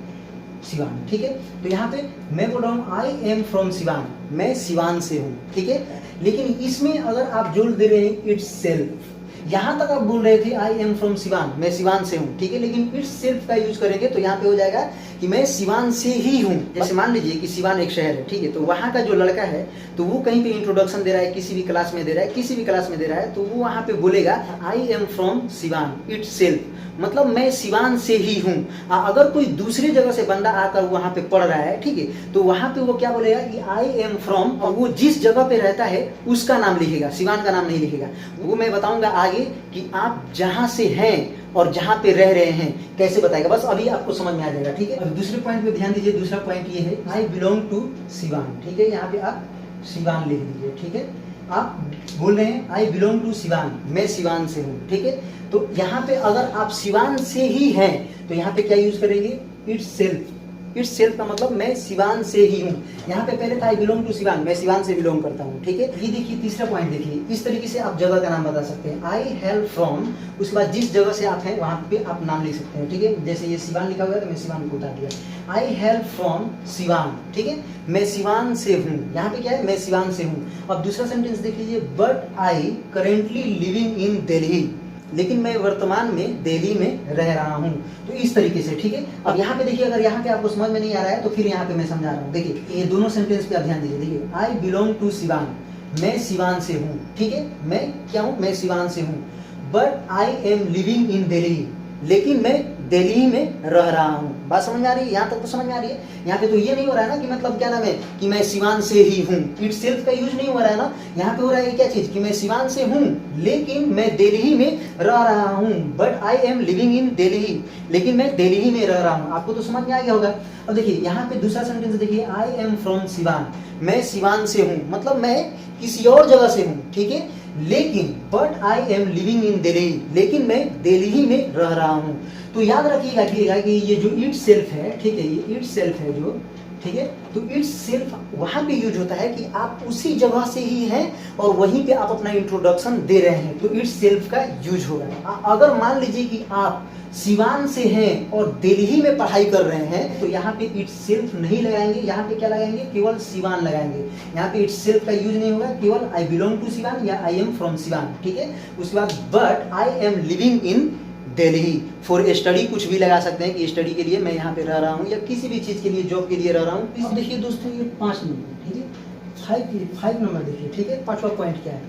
सिवान, ठीक है। तो यहाँ पे मैं बोल रहा हूँ आई एम फ्रॉम सिवान, मैं सिवान से हूँ, ठीक है। लेकिन इसमें अगर आप जोड़ दे रहे हैं इट्स सेल्फ, यहाँ तक आप बोल रहे थे आई एम फ्रॉम सिवान, मैं सिवान से हूँ, ठीक है, लेकिन इट्स सेल्फ का यूज करेंगे तो यहाँ पे हो जाएगा कि मैं सिवान से ही हूँ। जैसे मान लीजिए कि सिवान एक शहर है, ठीक है, तो वहाँ का जो लड़का है तो वो कहीं पे इंट्रोडक्शन दे रहा है, किसी भी क्लास में दे रहा है, किसी भी क्लास में दे रहा है, तो वो वहाँ पे बोलेगा I am from Siwan it's self, मतलब मैं सिवान से ही हूँ। अगर कोई दूसरी जगह से बंदा आकर वहाँ पे पढ़ रहा है, ठीक है, तो वहाँ पे वो क्या बोलेगा कि आई एम फ्रॉम, और वो जिस जगह पे रहता है उसका नाम लिखेगा, सिवान का नाम नहीं लिखेगा। वो मैं बताऊंगा आगे कि आप जहाँ से हैं और जहाँ पे रह रहे हैं कैसे बताएगा, बस अभी आपको समझ में आ जाएगा, ठीक है। अब दूसरे पॉइंट पे ध्यान दीजिए। दूसरा पॉइंट ये है आई बिलोंग टू सिवान, ठीक है, यहाँ पे आप सिवान लिख दीजिए, ठीक है। आप बोल रहे हैं आई बिलोंग टू सिवान, मैं सिवान से हूँ, ठीक है। तो यहाँ पे अगर आप सिवान से ही हैं तो यहाँ पे क्या यूज करेंगे, इट्स सेल्फ। इट्स सेल्फ का मतलब मैं सिवान से ही हूँ। यहाँ पे पहले था आई बिलोंग टू सिवान, मैं सिवान से बिलोंग करता हूँ, ठीक है। ये देखिए तीसरा पॉइंट देखिए, इस तरीके से आप जगह का नाम बता सकते हैं। आई हेल फ्रॉम, उसके बाद जिस जगह से आप हैं वहाँ पे आप नाम लिख सकते हैं, ठीक है। जैसे ये सिवान लिखा हुआ है तो मैं सिवान को उतार दिया, आई हेल फ्रॉम सिवान, ठीक है, मैं सिवान से हूँ। यहाँ पे क्या है, मैं सिवान से हूँ। अब दूसरा सेंटेंस देख लीजिए, but I currently living in Delhi, लेकिन मैं वर्तमान में दिल्ली में रह रहा हूँ। तो इस तरीके से, ठीक है। अब यहाँ पे देखिए, अगर यहाँ पे आपको समझ में नहीं आ रहा है तो फिर यहाँ पे मैं समझा रहा हूँ। देखिए ये दोनों सेंटेंस पे आप ध्यान दीजिए। देखिए आई बिलोंग टू सिवान, मैं सिवान से हूँ, ठीक है, मैं क्या हूँ, मैं सिवान से हूँ। But I am living in Delhi, लेकिन मैं दिल्ली में रह रहा हूँ। बात समझ में आ रही है, यहाँ तक तो समझ में आ रही है। यहाँ पे तो ये नहीं हो रहा है ना कि मतलब क्या नाम है कि मैं सिवान से ही हूँ, इट्स सेल्फ का यूज नहीं हो रहा है ना। यहाँ पे हो रहा है क्या चीज कि मैं सिवान से हूँ लेकिन मैं दिल्ली में रह रहा हूँ। But I am living in Delhi, लेकिन मैं दिल्ली में रह रहा हूँ। आपको तो समझ में आ गया होगा। अब देखिए यहाँ पे दूसरा सेंटेंस देखिए, आई एम फ्रॉम सिवान, मैं सिवान से हूँ, मतलब मैं किसी और जगह से हूँ, ठीक है, लेकिन but I am living in Delhi, लेकिन मैं दिल्ली में रह रहा हूँ। तो याद रखिएगा कि ये जो इट सेल्फ है, ठीक है, ये इट सेल्फ है जो, ठीक है, तो इट सेल्फ वहां पे यूज होता है कि आप उसी जगह से ही हैं और वहीं पे आप अपना इंट्रोडक्शन दे रहे हैं, तो इट सेल्फ का यूज होगा। अगर मान लीजिए कि आप सिवान से हैं और दिल्ली में पढ़ाई कर रहे हैं तो यहाँ पे इट सेल्फ नहीं लगाएंगे, यहाँ पे क्या लगाएंगे, केवल सिवान लगाएंगे। यहाँ पे इट सेल्फ का यूज नहीं होगा, केवल आई बिलोंग टू सिवान या आई एम फ्रॉम सिवान, ठीक है। उसके बाद but I am living in Delhi for study, कुछ भी लगा सकते हैं कि स्टडी के लिए मैं यहाँ पे रह रहा हूँ या किसी भी चीज के लिए, जॉब के लिए रह रहा हूँ। अब देखिए दोस्तों ये 5 नंबर, ठीक है, 5 नंबर देखिए, ठीक है। 5वां पॉइंट क्या है,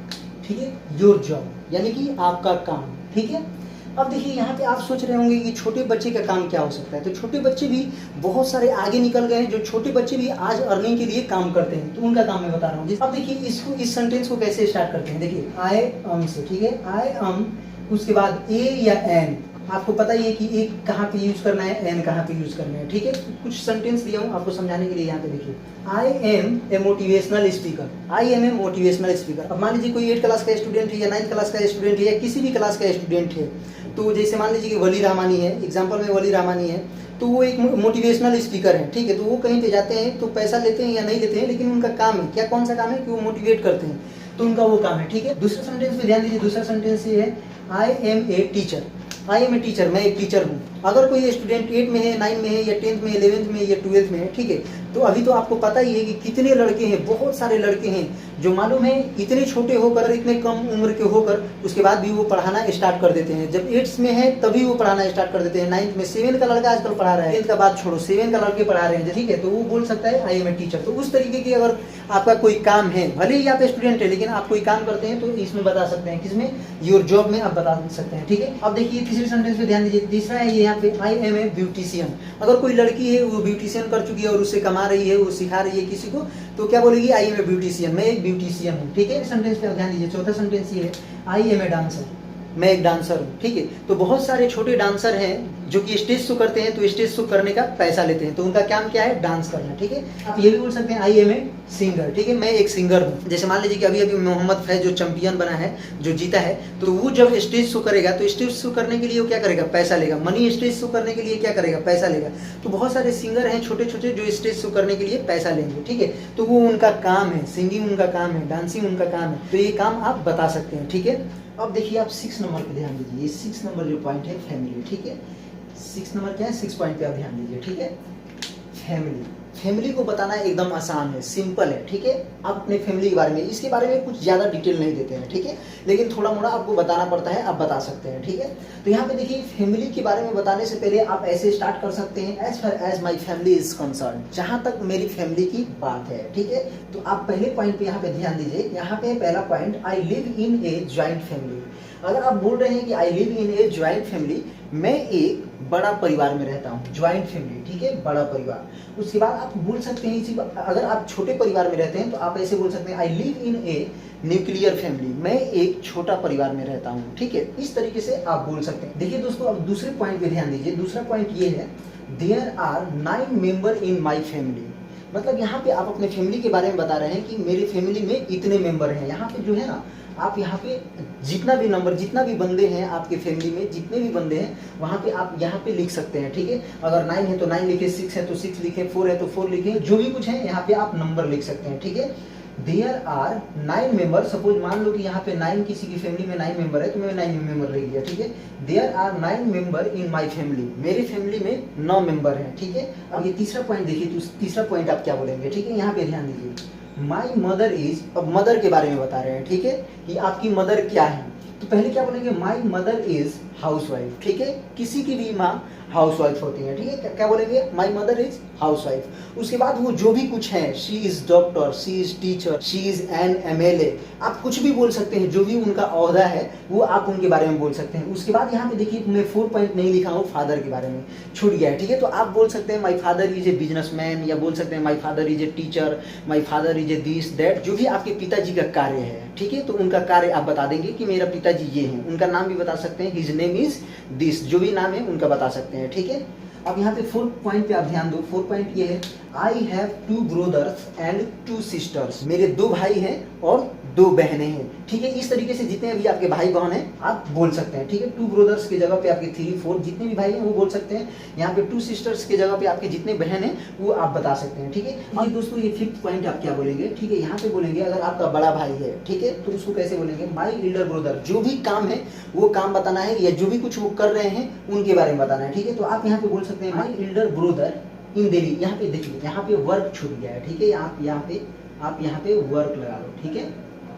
ठीक है, योर जॉब, यानी कि आपका काम, ठीक है। अब देखिए यहाँ पे आप सोच रहे होंगे कि छोटे बच्चे का काम क्या हो सकता है, तो छोटे बच्चे भी बहुत सारे आगे निकल गए हैं। जो छोटे बच्चे भी आज अर्निंग के लिए काम करते हैं, तो उनका काम मैं बता रहा हूँ। अब देखिए इसको, इस सेंटेंस को कैसे स्टार्ट करते हैं। देखिए आई एम से, ठीक है, आई एम, उसके बाद ए या एन, आपको पता ही है कि एक कहाँ पे यूज करना है, एन कहाँ पे यूज करना है, ठीक है। कुछ सेंटेंस दिया हूँ आपको समझाने के लिए। यहाँ पे देखिए, I am a motivational speaker, I am a motivational speaker. अब मान लीजिए कोई 8 क्लास का स्टूडेंट है या 9th क्लास का स्टूडेंट है या किसी भी क्लास का स्टूडेंट है, तो जैसे मान लीजिए कि वली रहमानी है, एग्जाम्पल में वली रहमानी है, तो वो एक मोटिवेशनल स्पीकर है, ठीक है। तो वो कहीं पे जाते हैं तो पैसा लेते हैं या नहीं लेते हैं, लेकिन उनका काम है क्या, कौन सा काम है कि वो मोटिवेट करते हैं, तो उनका वो काम है, ठीक है। दूसरा सेंटेंस पे ध्यान दीजिए। दूसरा सेंटेंस ये है, I am a teacher, I am a teacher, मैं एक टीचर हूँ। अगर कोई स्टूडेंट 8 में है, 9 में है या 10th में, 11th में या 12th में है, ठीक है, तो अभी तो आपको पता ही है कि कितने लड़के हैं, बहुत सारे लड़के हैं जो मालूम है इतने छोटे होकर, इतने कम उम्र के होकर उसके बाद भी वो पढ़ाना स्टार्ट कर देते हैं। जब 8th में है तभी वो पढ़ाना स्टार्ट कर देते हैं, 9th में, 7 का लड़का आजकल पढ़ा रहा है, 10th का बात छोड़ो, 7 का लड़के पढ़ा रहे हैं, ठीक है, तो वो बोल सकता है आई एम ए टीचर। तो उस तरीके की अगर आपका कोई काम है, भले ही आप स्टूडेंट है लेकिन आप कोई काम करते हैं, तो इसमें बता सकते हैं, किसमें, योर जॉब में आप बता सकते हैं, ठीक है। अब देखिए तीसरे सेंटेंस पे ध्यान दीजिए। तीसरा है ये यहाँ पे, आई एम ए ब्यूटिशियन। अगर कोई लड़की है वो ब्यूटिशियन कर चुकी है और उससे कमा रही है, वो सिखा रही है किसी को, तो क्या बोलेगी, आई एम ए ब्यूटिशियन, मैं एक ब्यूटिशियन हूँ, ठीक है। सेंटेंस पे ध्यान दीजिए। चौथा सेंटेंस ये है, आई एम ए डांसर, मैं एक डांसर हूँ, ठीक है। तो बहुत सारे छोटे डांसर हैं जो कि स्टेज शो करते हैं, तो स्टेज शो करने का पैसा लेते हैं, तो उनका काम क्या है, डांस करना, ठीक है। आप ये भी बोल सकते हैं आई एम ए सिंगर, ठीक है, मैं एक सिंगर हूँ। जैसे मान लीजिए कि अभी अभी मोहम्मद फैज जो चैंपियन बना है, जो जीता है, तो वो जब स्टेज शो करेगा तो स्टेज शो करने के लिए वो क्या करेगा, पैसा लेगा। मनी स्टेज शो करने के लिए क्या करेगा, पैसा लेगा। तो बहुत सारे सिंगर हैं छोटे छोटे जो स्टेज शो करने के लिए पैसा लेंगे, ठीक है। तो वो उनका काम है, सिंगिंग उनका काम है, डांसिंग उनका काम है, तो ये काम आप बता सकते हैं, ठीक है। अब देखिए आप 6 नंबर पे ध्यान दीजिए। ये 6 नंबर जो पॉइंट है, फैमिली, ठीक है। 6 नंबर क्या है, 6 पॉइंट पे आप ध्यान दीजिए, ठीक है। फैमिली। फैमिली को बताना एकदम आसान है, सिंपल है, ठीक है। आप अपने फैमिली के बारे में, इसके बारे में कुछ ज़्यादा डिटेल नहीं देते हैं, ठीक है, लेकिन थोड़ा मोड़ा आपको बताना पड़ता है, आप बता सकते हैं, ठीक है। तो यहाँ पे देखिए, फैमिली के बारे में बताने से पहले आप ऐसे स्टार्ट कर सकते हैं, as far as my family is concern, जहाँ तक मेरी फैमिली की बात है, ठीक है। तो आप पहले पॉइंट पे यहाँ पे ध्यान दीजिए। यहाँ पे पहला point, I live in A joint family. अगर आप बोल रहे हैं कि I live in A joint family, मैं एक बड़ा परिवार में रहता हूँ, ज्वाइंट फैमिली, ठीक है, बड़ा परिवार। उसके बाद आप बोल सकते हैं इसी, अगर आप छोटे परिवार में रहते हैं तो आप ऐसे बोल सकते हैं, I live in a nuclear family, मैं एक छोटा परिवार में रहता हूँ, ठीक है। इस तरीके से आप बोल सकते हैं। देखिए दोस्तों, अब दूसरे पॉइंट पे ध्यान दीजिए। दूसरा पॉइंट ये है, there are 9 member in my family. मतलब यहाँ पे आप अपने फैमिली के बारे में बता रहे हैं कि मेरी फैमिली में इतने मेंबर हैं। यहाँ पे जो है ना, आप यहाँ पे जितना भी नंबर, जितना भी बंदे हैं आपके फैमिली में, जितने भी बंदे हैं, वहाँ पे आप यहाँ पे लिख सकते हैं, ठीक है। अगर 9 है तो 9 लिखे, 6 है तो 6 लिखे, 4 है तो 4 लिखे, जो भी कुछ है यहाँ पे आप नंबर लिख सकते हैं, ठीक है। देयर आर 9 मेंबर, सपोज मान लो कि यहाँ पे 9, किसी की फैमिली में 9 मेंबर है, तो मैं 9 मेंबर लिख दिया, ठीक है। There are 9 member in my family, मेरी फैमिली में 9 मेंबर हैं, ठीक है। अब ये तीसरा पॉइंट देखिए, तो तीसरा पॉइंट आप क्या बोलेंगे, ठीक है। यहाँ पे ध्यान दीजिए, माई मदर इज, अब मदर के बारे में बता रहे हैं, ठीक है, कि आपकी मदर क्या है। तो पहले क्या बोलेंगे, माई मदर इज हाउसवाइफ, ठीक है। किसी की भी माँ हाउसवाइफ होती है, ठीक है। क्या बोलेंगे, माई मदर इज हाउसवाइफ। उसके बाद वो जो भी कुछ है, she is doctor, she is teacher, she is an MLA, आप कुछ भी बोल सकते हैं, जो भी उनका ओहदा है वो आप उनके बारे में बोल सकते हैं। उसके बाद यहाँ पे देखिए, मैं 4 पॉइंट नहीं लिखा हूँ, फादर के बारे में छूट गया है, ठीक है। तो आप बोल सकते हैं, my father is a businessman, या बोल सकते हैं my father is a teacher, my father is a this that, जो भी आपके पिताजी का कार्य है, ठीक है। तो उनका कार्य आप बता देंगे कि मेरा पिताजी ये है। उनका नाम भी बता सकते हैं, हिज नेम इज दिस, जो भी नाम है उनका बता सकते हैं, ठीक है। अब यहाँ पे 4 पॉइंट पे आप ध्यान दो। 4 पॉइंट ये है, I have 2 brothers and 2 sisters, मेरे 2 भाई हैं और 2 बहनें हैं, ठीक है। इस तरीके से जितने भी आपके भाई बहन हैं आप बोल सकते हैं, ठीक है। 2 ब्रोदर्स की जगह पे आपके 3, 4 जितने भी भाई हैं वो बोल सकते हैं। यहाँ पे 2 सिस्टर्स की जगह पे आपके जितने बहन हैं वो आप बता सकते हैं, ठीक है। अब दोस्तों, ये 5th पॉइंट आप क्या बोलेंगे, ठीक है। यहाँ पे बोलेंगे, अगर आपका बड़ा भाई है, ठीक है, तो उसको कैसे बोलेंगे, माई एल्डर ब्रदर, जो भी काम है वो काम बताना है, या जो भी कुछ वो कर रहे हैं उनके बारे में बताना है, ठीक है। तो आप यहाँ पे बोल सकते हैं, my elder brother in Delhi. यहाँ पे देखिए, यहाँ पे वर्क छूट गया है, ठीक है। आप यहाँ पे वर्क लगा लो, ठीक है,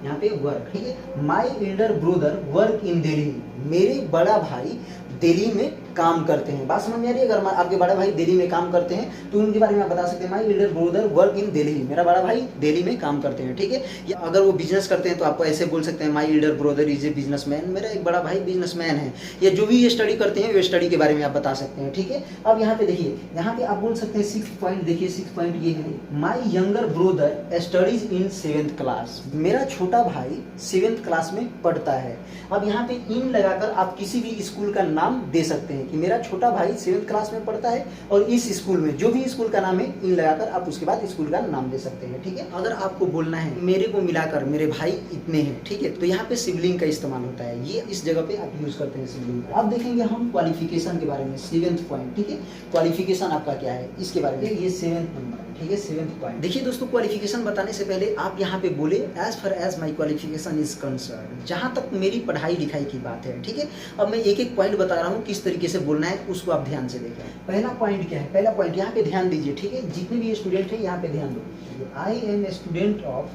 यहाँ पे वर्क, ठीक है। My elder brother work in Delhi, मेरे बड़ा भाई दिल्ली में काम करते हैं। बात समझ में आ रही है। अगर आपके बड़ा भाई दिल्ली में काम करते हैं तो उनके बारे में आप बता सकते हैं, my elder brother work in Delhi, मेरा बड़ा भाई दिल्ली में काम करते हैं, ठीक है। या अगर वो बिजनेस करते हैं तो आपको ऐसे बोल सकते हैं, my elder brother is a businessman, मेरा एक बड़ा भाई बिजनेसमैन है। या जो भी ये स्टडी करते हैं वो स्टडी के बारे में आप बता सकते हैं, ठीक है। अब यहाँ पे देखिए, यहाँ पे आप बोल सकते हैं 6th पॉइंट, देखिए 6th पॉइंट ये है, my younger brother studies in 7th class, मेरा छोटा भाई 7th क्लास में पढ़ता है। अब यहाँ पे इन लगाकर आप किसी भी स्कूल का नाम दे सकते हैं कि मेरा छोटा भाई 7th क्लास में पढ़ता है और इस स्कूल में, जो भी स्कूल का नाम है, इन लगाकर आप उसके बाद स्कूल का नाम दे सकते हैं, ठीक है। अगर आपको बोलना है मेरे को मिलाकर मेरे भाई इतने हैं, ठीक है, तो यहाँ पे सिबलिंग का इस्तेमाल होता है, ये इस जगह पे आप यूज करते हैं सिबलिंग। अब देखेंगे हम क्वालिफिकेशन के बारे में, 7th पॉइंट, ठीक है। क्वालिफिकेशन आपका क्या है इसके बारे में, ये 7th नंबर, ठीक है, 7th पॉइंट। देखिए दोस्तों, क्वालिफिकेशन बताने से पहले आप यहाँ पे बोले, as far as my qualification is concern, जहाँ तक मेरी पढ़ाई लिखाई की बात है, ठीक है। अब मैं एक एक पॉइंट बता रहा हूँ, किस तरीके से बोलना है उसको आप ध्यान से देखें। पहला पॉइंट क्या है, पहला पॉइंट यहाँ पे ध्यान दीजिए, ठीक है। जितने भी स्टूडेंट हैं यहाँ पे ध्यान दो, I am a student of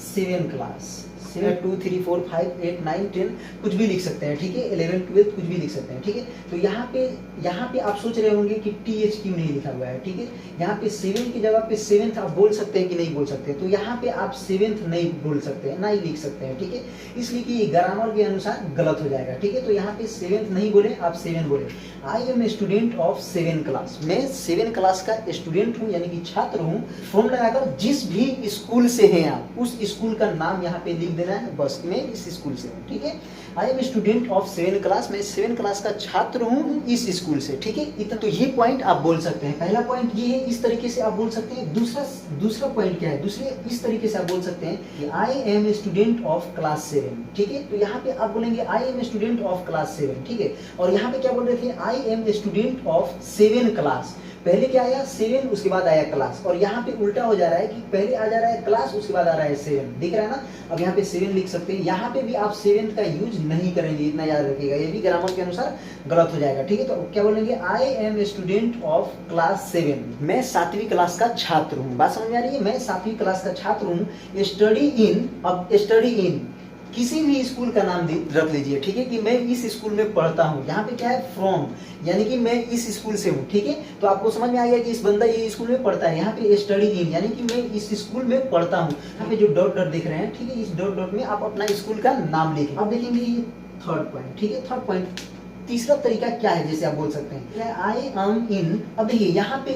7th class, 2, 3, 4, 5, 8, 9, 10 कुछ भी लिख सकते हैं, ठीक है। 11, 12 कुछ भी लिख सकते हैं, ठीक है। तो यहाँ पे आप सोच रहे होंगे कि TH क्यों नहीं लिखा हुआ है, ठीक है। यहाँ पे 7 की जगह पे 7th आप बोल सकते हैं कि नहीं बोल सकते, तो यहाँ पे आप 7th नहीं बोल सकते हैं, नहीं लिख सकते हैं, ठीक है। इसलिए कि ये ग्रामर के अनुसार गलत हो जाएगा, ठीक है। तो यहाँ पे 7th नहीं बोले, आप 7 बोले। I am a student of 7th class, मैं 7th क्लास का स्टूडेंट हूँ, यानी कि छात्र हूँ। फॉर्म लगाकर जिस भी स्कूल से हैं आप, उस स्कूल का नाम यहाँ पे लिख देना है, बस मैं इस स्कूल से हूँ, ठीक है। I M student of 7th class, मैं 7th क्लास का छात्र हूँ इस स्कूल से, ठीक है। इतना तो ये पॉइंट आप बोल सकते हैं। पहला पॉइंट ये है, इस तरीके से आप बोल सकते हैं। दूसरा पॉइंट क्या है, दूसरे इस तरीके से आप बोल सकते हैं कि I am student of class 7, ठीक है। तो यहाँ पे आप बोलेंगे I am student of class 7, ठीक है। और यहाँ पे क्या बोल रहे थे, I am student of 7th class, पहले क्या आया 7, उसके बाद आया क्लास, और यहाँ पे उल्टा हो जा रहा है कि पहले आ जा रहा है क्लास, उसके बाद आ रहा है 7, दिख रहा है ना। अब यहाँ पे 7 लिख सकते हैं, यहाँ पे भी आप 7th का यूज नहीं करेंगे, इतना याद रखिएगा, ये भी ग्रामर के अनुसार गलत हो जाएगा, ठीक है। तो क्या बोलेंगे, I am student of class 7, मैं 7वीं क्लास का छात्र हूँ। बात समझ में आ रही है, मैं 7वीं क्लास का छात्र हूँ। स्टडी इन, अब स्टडी इन किसी भी स्कूल का नाम रख लीजिए, ठीक है, कि मैं इस स्कूल में पढ़ता हूँ। यहाँ पे क्या है, फ्रॉम, यानी कि मैं इस स्कूल से हूँ, ठीक है। तो आपको समझ में आ गया कि इस बंदा ये स्कूल में पढ़ता है। यहाँ पे स्टडी इन यानी कि मैं इस स्कूल में पढ़ता हूँ। यहाँ पे जो डॉट डॉट दिख रहे हैं, ठीक है, इस डॉट डॉट में आप अपना स्कूल का नाम लिखें। अब देखेंगे ये थर्ड पॉइंट, ठीक है, थर्ड पॉइंट। तीसरा तरीका क्या है, जैसे आप बोल सकते हैं आई एम इन। अब देखिए यहाँ पे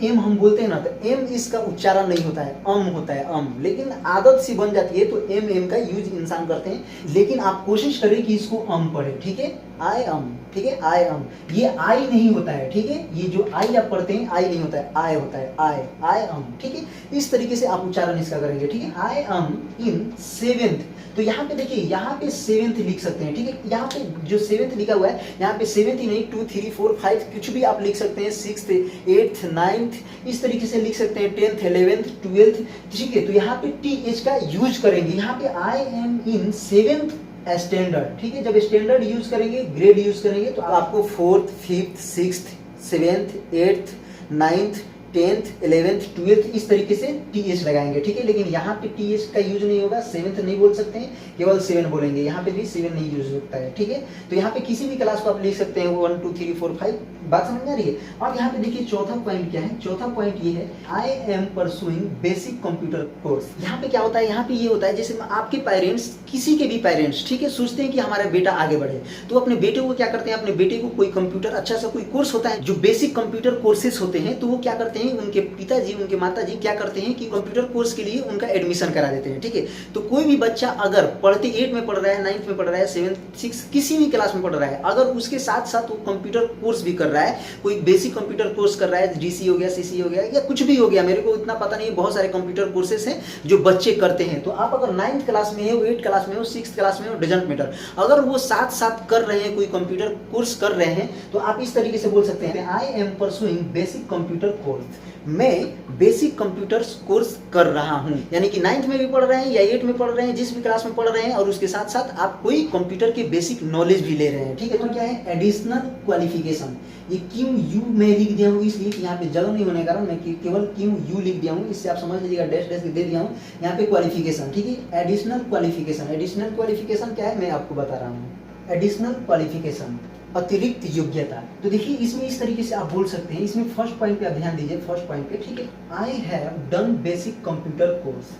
एम हम बोलते हैं ना, तो एम इसका उच्चारण नहीं होता है, होता है लेकिन आदत सी बन जाती है तो एम का यूज इंसान करते हैं। लेकिन आप कोशिश करें कि इसको पढ़े, ठीक है, आई एम, ठीक है, आई एम, ये आई नहीं होता है, ठीक है, ये जो आई आप पढ़ते हैं आई नहीं होता है, आई होता है, आई एम, ठीक है। इस तरीके से आप उच्चारण इसका करेंगे, ठीक है। आई एम इन 7th, तो यहाँ पे देखिए, यहाँ पे 7th लिख सकते हैं, ठीक है। यहाँ पे जो 7th लिखा हुआ है, यहाँ पे 7th ही नहीं, 2 3 4 5 कुछ भी आप लिख सकते हैं, 6th 8th 9th इस तरीके से लिख सकते हैं, 10th 11th 12th, ठीक है। तो यहाँ पे TH का यूज करेंगे। यहाँ पे I am in 7th standard, ठीक है। जब स्टैंडर्ड यूज करेंगे, ग्रेड यूज करेंगे, तो आपको 4th 5th 6th 7th 8th 9th 10th 11th 12th इस तरीके से TH लगाएंगे, ठीक है। लेकिन यहाँ पे TH का यूज नहीं होगा, 7th नहीं बोल सकते हैं, केवल 7 बोलेंगे। यहाँ पे भी 7 नहीं यूज होता है, ठीक है। तो यहाँ पे किसी भी क्लास को आप लिख सकते हैं 1 2 3 4 5। बात समझ में आ रही है। अब यहाँ पे देखिए चौथा पॉइंट क्या है, चौथा पॉइंट ये है, I am pursuing basic computer course. यहाँ पे क्या होता है, यहाँ पे ये होता है, जैसे आपके पेरेंट्स, किसी के भी पेरेंट्स, ठीक है, सोचते हैं कि हमारा बेटा आगे बढ़े, तो अपने बेटे को क्या करते हैं, अपने बेटे को कोई कंप्यूटर अच्छा सा कोई कोर्स होता है, जो बेसिक कंप्यूटर कोर्सेज होते हैं, तो वो क्या करते हैं, उनके पिताजी उनके माताजी क्या करते हैं कि कंप्यूटर कोर्स के लिए उनका एडमिशन करा देते हैं, ठीक है। तो कोई भी बच्चा अगर पढ़ते 8 में पढ़ रहा है, 9th में पढ़ रहा है, 7th 6 किसी भी क्लास में पढ़ रहा है, अगर उसके साथ साथ वो कंप्यूटर कोर्स भी कर रहा है, कोई बेसिक कंप्यूटर कोर्स कर रहा है, DC हो गया, CC हो गया, या कुछ भी हो गया, मेरे को इतना पता नहीं, बहुत सारे कंप्यूटर कोर्सेस हैं जो बच्चे करते हैं। तो आप अगर 9th क्लास में हो, 8th क्लास में हो, 6th क्लास में हो, डजंट मैटर, अगर वो साथ साथ कर रहे हैं, कोई कंप्यूटर कोर्स कर रहे हैं, तो आप इस तरीके से बोल सकते हैं, I am pursuing basic computer course, मैं बेसिक कंप्यूटर कोर्स कर रहा हूं। यानी कि 9th में भी पढ़ रहे हैं या 8 में पढ़ रहे हैं, जिस भी क्लास में पढ़ रहे हैं, और उसके साथ साथ आप कोई कंप्यूटर के बेसिक नॉलेज भी ले रहे हैं, ठीक है। तो क्या है, एडिशनल क्वालिफिकेशन। ये क्यों यू मैं लिख दिया हूँ, इसलिए कि यहाँ पे जगह नहीं होने के कारण मैं केवल क्यों यू लिख दिया हूँ, इससे आप समझ लीजिएगा, डैश डैश दे दिया हूँ यहाँ पे, क्वालिफिकेशन, ठीक है। एडिशनल क्वालिफिकेशन, एडिशनल क्वालिफिकेशन क्या है मैं आपको बता रहा हूँ। एडिशनल क्वालिफिकेशन, अतिरिक्त योग्यता। तो देखिए इसमें इस तरीके से आप बोल सकते हैं, इसमें फर्स्ट पॉइंट पे आप ध्यान दीजिए, फर्स्ट पॉइंट पे, ठीक है। I have done basic computer course,